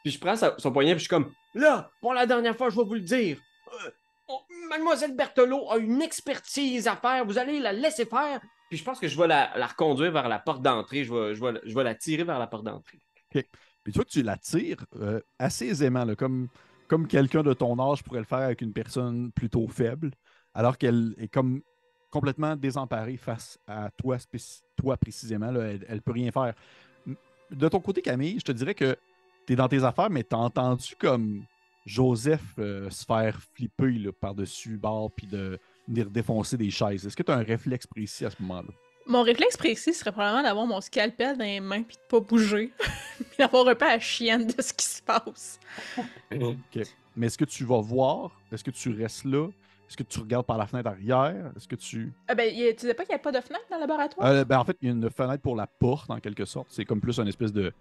Puis je prends son poignet, puis je suis comme, là, pour la dernière fois, je vais vous le dire. Mademoiselle Berthelot a une expertise à faire. Vous allez la laisser faire. Puis je pense que je vais la reconduire vers la porte d'entrée. Je vais la tirer vers la porte d'entrée. OK. Puis tu vois que tu la tires assez aisément, là, comme quelqu'un de ton âge pourrait le faire avec une personne plutôt faible, alors qu'elle est comme complètement désemparée face à toi, toi précisément. Là, elle ne peut rien faire. De ton côté, Camille, je te dirais que tu es dans tes affaires, mais tu as entendu comme Joseph se faire flipper là, par-dessus bord puis de venir défoncer des chaises. Est-ce que tu as un réflexe précis à ce moment-là? Mon réflexe précis serait probablement d'avoir mon scalpel dans les mains puis de pas bouger. Puis d'avoir un peu la chienne de ce qui se passe. OK. Mais est-ce que tu vas voir? Est-ce que tu restes là? Est-ce que tu regardes par la fenêtre arrière? Est-ce que tu... Tu disais pas qu'il n'y a pas de fenêtre dans le laboratoire? Ben, en fait, il y a une fenêtre pour la porte, en quelque sorte. C'est comme plus une espèce de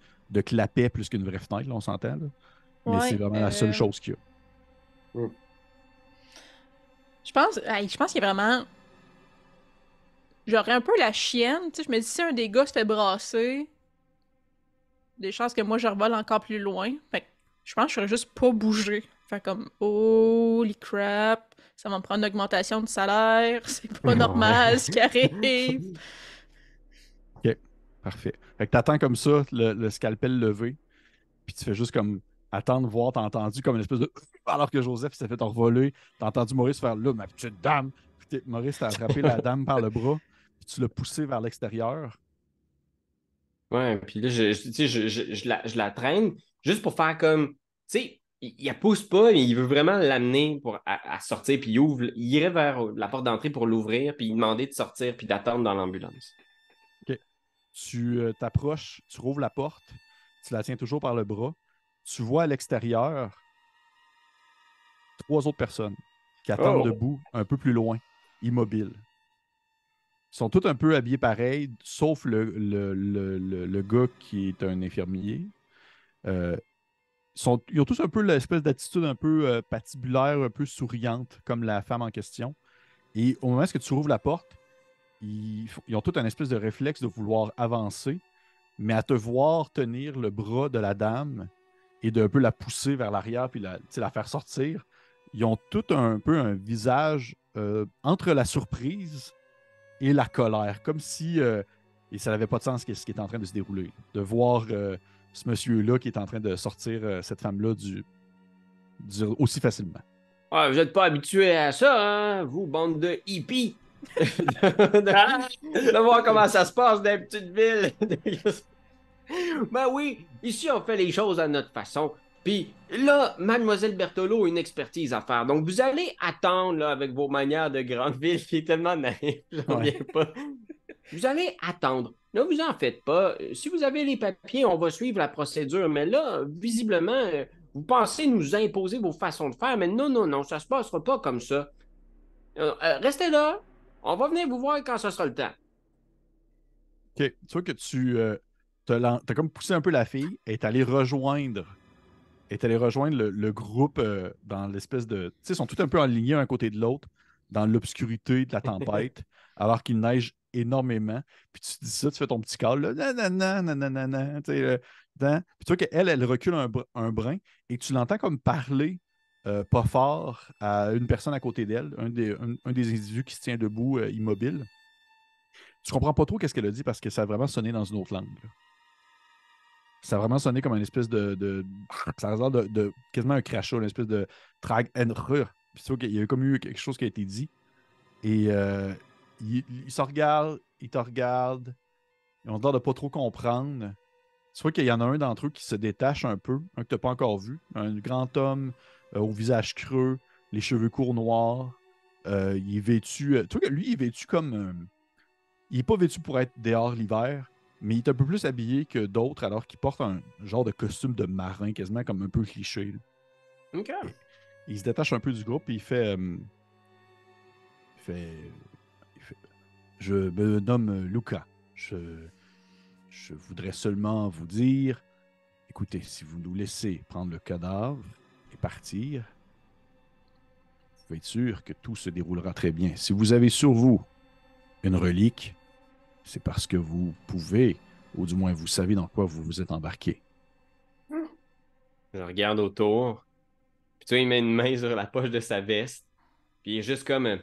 clapet plus qu'une vraie fenêtre, là, on s'entend. Là. Mais Ouais, c'est vraiment la seule chose qu'il y a. Je pense qu'il y a vraiment... J'aurais un peu la chienne, tu sais, je me dis si un des gars se fait brasser, des chances que moi je revole encore plus loin. Fait que je pense que je ferais juste pas bouger. Fait comme holy crap, ça va me prendre une augmentation de salaire, c'est pas normal ce qui arrive. OK. Parfait. Fait que t'attends comme ça, le scalpel levé, puis tu fais juste comme attendre, voir, t'as entendu comme une espèce de... Alors que Joseph s'est fait envoler, t'as entendu Maurice faire là, ma petite dame. Puis Maurice t'a attrapé la dame par le bras, puis tu l'as poussé vers l'extérieur. Ouais, puis là, tu sais, je la traîne juste pour faire comme, tu sais, il la pousse pas, mais il veut vraiment l'amener à sortir, puis il irait vers la porte d'entrée pour l'ouvrir, puis il demander de sortir, puis d'attendre dans l'ambulance. OK. Tu t'approches, tu rouvres la porte, tu la tiens toujours par le bras. Tu vois à l'extérieur 3 autres personnes qui attendent Oh! debout un peu plus loin, immobiles. Ils sont tous un peu habillés pareil, sauf le gars qui est un infirmier. Euh, ils ont tous un peu l'espèce d'attitude un peu patibulaire, un peu souriante, comme la femme en question. Et au moment où tu rouvres la porte, ils ont tous un espèce de réflexe de vouloir avancer, mais à te voir tenir le bras de la dame et de un peu la pousser vers l'arrière puis la faire sortir, ils ont tout un peu un visage entre la surprise et la colère, comme si et ça n'avait pas de sens ce qui est en train de se dérouler. De voir ce monsieur-là qui est en train de sortir cette femme-là aussi facilement. Ah, vous n'êtes pas habitué à ça, hein, vous, bande de hippies! de voir comment ça se passe dans les petites villes. Ben oui, ici on fait les choses à notre façon. Puis là, Mademoiselle Berthelot a une expertise à faire. Donc vous allez attendre là, avec vos manières de grande ville qui est tellement naïf, j'en reviens pas. Vous allez attendre. Ne vous en faites pas. Si vous avez les papiers, on va suivre la procédure. Mais là, visiblement, vous pensez nous imposer vos façons de faire. Mais non, non, non, ça se passera pas comme ça. Restez là. On va venir vous voir quand ce sera le temps. OK. Tu vois que t'as comme poussé un peu la fille et est allé rejoindre le groupe dans l'espèce de... Tu sais, ils sont tous un peu alignés un côté de l'autre dans l'obscurité de la tempête, alors qu'il neige énormément. Puis tu dis ça, tu fais ton petit call, là, nanana, nanana, tu sais, puis tu vois qu'elle, elle recule un brin et tu l'entends comme parler pas fort à une personne à côté d'elle, un des individus qui se tient debout, immobile. Tu comprends pas trop qu'est-ce qu'elle a dit parce que ça a vraiment sonné dans une autre langue. Là. Ça a vraiment sonné comme une espèce ça a l'air de quasiment un crachat, une espèce de trag and re. Puis tu vois qu'il y a comme eu quelque chose qui a été dit. Et ils se regardent, ils te regardent. Ils ont l'air de pas trop comprendre. Tu vois qu'il y en a un d'entre eux qui se détache un peu, un que tu n'as pas encore vu. Un grand homme au visage creux, les cheveux courts noirs. Il est vêtu. Tu vois que lui, il est vêtu comme. Il n'est pas vêtu pour être dehors l'hiver, mais il est un peu plus habillé que d'autres alors qu'il porte un genre de costume de marin, quasiment comme un peu cliché. Là. OK. Il se détache un peu du groupe et il fait, il fait, je me nomme Luca. Je voudrais seulement vous dire, écoutez, si vous nous laissez prendre le cadavre et partir, pouvez être sûr que tout se déroulera très bien. Si vous avez sur vous une relique, c'est parce que vous pouvez, ou du moins vous savez dans quoi vous vous êtes embarqué. Je regarde autour. Puis tu vois, il met une main sur la poche de sa veste. Puis il est juste comme...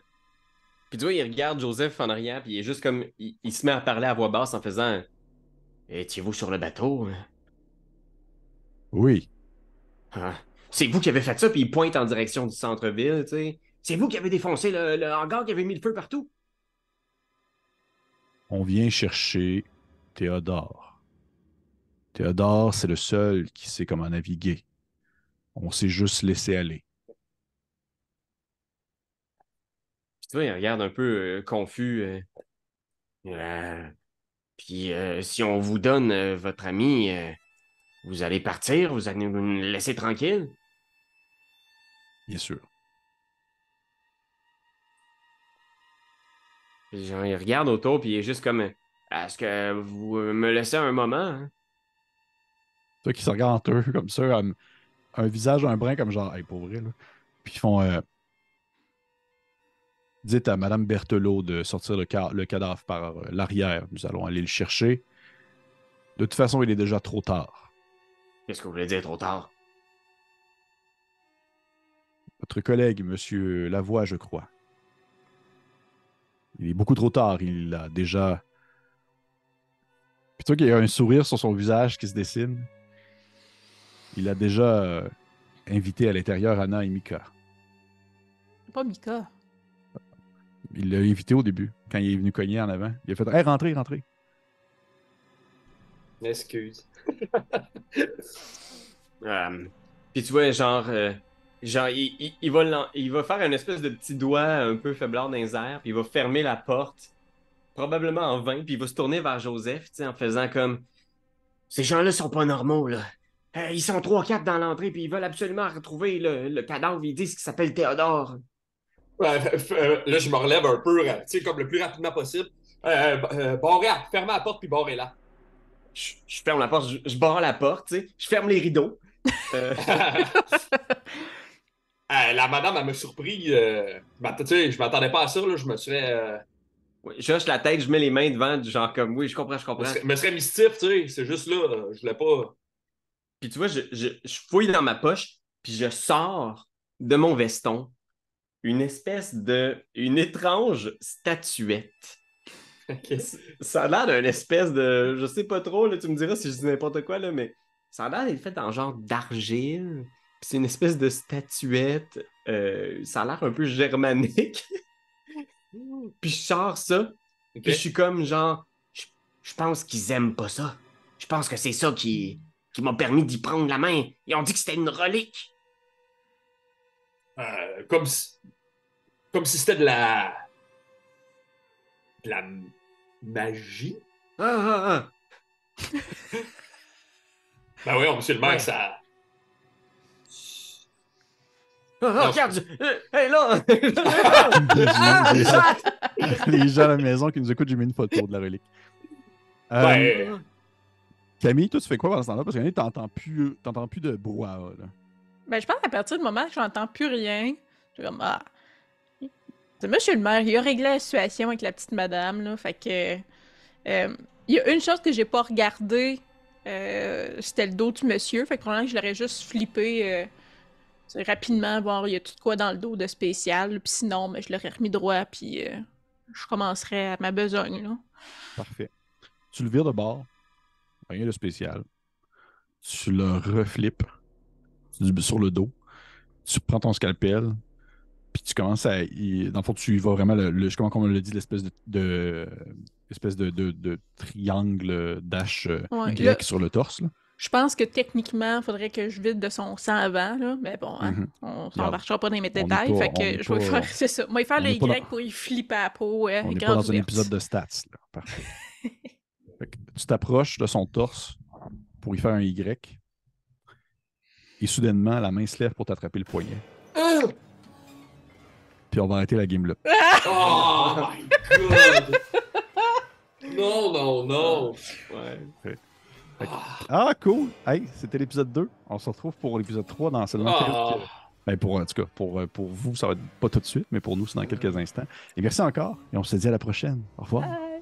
Puis tu vois, il regarde Joseph en arrière, puis il est juste comme... Il se met à parler à voix basse en faisant... Étiez-vous sur le bateau? Oui, Ah, c'est vous qui avez fait ça, puis il pointe en direction du centre-ville, tu sais. C'est vous qui avez défoncé le hangar qui avait mis le feu partout. on vient chercher Théodore. Théodore, c'est le seul qui sait comment naviguer. On s'est juste laissé aller. Puis tu vois, il regarde un peu confus. Puis si on vous donne votre ami, vous allez partir, vous allez nous laisser tranquille. Bien sûr. Puis genre, il regarde autour, puis il est juste comme... Est-ce que vous me laissez un moment? Hein? Toi qui se regardent entre eux comme ça, un visage, un brin comme genre, hey, pour vrai, là. Puis ils font, dites à Madame Berthelot de sortir le cadavre par l'arrière. Nous allons aller le chercher. De toute façon, il est déjà trop tard. Qu'est-ce que vous voulez dire trop tard? Votre collègue, Monsieur Lavoie, je crois. Il est beaucoup trop tard. Il a déjà... Puis toi, qu'il y a un sourire sur son visage qui se dessine. Il a déjà invité à l'intérieur Anna et Mika. Pas Mika. Il l'a invité au début, quand il est venu cogner en avant. Il a fait « Hey, rentrez, rentrez! » Excuse. Puis tu vois, genre il va faire une espèce de petit doigt un peu faiblard dans les airs, puis il va fermer la porte, probablement en vain, puis il va se tourner vers Joseph, tu sais, en faisant comme... Ces gens-là sont pas normaux, là. Ils sont 3-4 dans l'entrée, puis ils veulent absolument retrouver le cadavre. Ils disent qu'il s'appelle Théodore. Ouais, là, je me relève un peu, tu sais, comme le plus rapidement possible. Fermez la porte puis barrez-la. Je ferme la porte, je barre la porte, tu sais, je ferme les rideaux. La madame, elle m'a surpris. Tu sais, je m'attendais pas à ça, là. Je me serais. Ouais, je hoche la tête, je mets les mains devant, genre comme, oui, je comprends, je comprends. Me serais mystif, tu sais. C'est juste là, je voulais pas. Puis tu vois, je fouille dans ma poche, puis je sors de mon veston une étrange statuette. Okay. Ça a l'air d'une espèce de, je sais pas trop, là, tu me diras si je dis n'importe quoi, là, mais ça a l'air d'être fait en genre d'argile. Puis c'est une espèce de statuette. Ça a l'air un peu germanique. Puis je sors ça. Okay. Puis je suis comme genre, je pense qu'ils aiment pas ça. Je pense que c'est ça qui m'a permis d'y prendre la main. Ils ont dit que c'était une relique. Comme si c'était de la magie. Ben oui, monsieur le maire, Ouais. ça. Regarde! Hey là! Les gens à la maison qui nous écoutent, j'ai mis une photo de la relique. Camille, toi, tu fais quoi pendant ce temps-là? Parce que t'entends plus de brouhaha. Là. Ben, je pense qu'à partir du moment que j'entends plus rien, je suis comme, ah. C'est monsieur le maire, il a réglé la situation avec la petite madame, là. Fait que. Il y a une chose que j'ai pas regardée, c'était le dos du monsieur. Fait que probablement que je l'aurais juste flippé rapidement, voir il y a tout de quoi dans le dos de spécial. Puis sinon, ben, je l'aurais remis droit, puis je commencerais à ma besogne, là. Parfait. Tu le vires de bord. Rien de spécial. Tu le reflippes sur le dos. Tu prends ton scalpel. Puis tu commences à... Dans le fond, tu y vas vraiment, comment on le dit, l'espèce de triangle dash Ouais, Y là, sur le torse. Là. je pense que techniquement, il faudrait que je vide de son sang avant, là. Mais bon, hein, on s'en marchera pas dans les détails. pas- Fait on que est je vais pas- faire, c'est ça. Moi, il faire on le est pas Y dans- pour y flipper à la peau. On n'est pas dans un épisode de stats. Là. Parfait. Fait que tu t'approches de son torse pour y faire un Y. Et soudainement, la main se lève pour t'attraper le poignet. Puis on va arrêter la game là. Oh my god! Non! Ouais. Ah, cool! Hey, c'était l'épisode 2. On se retrouve pour l'épisode 3 dans seulement Ben en tout cas, pour vous, ça va être pas tout de suite, mais pour nous, c'est dans quelques instants. Et merci encore, et on se dit à la prochaine. Au revoir. Bye!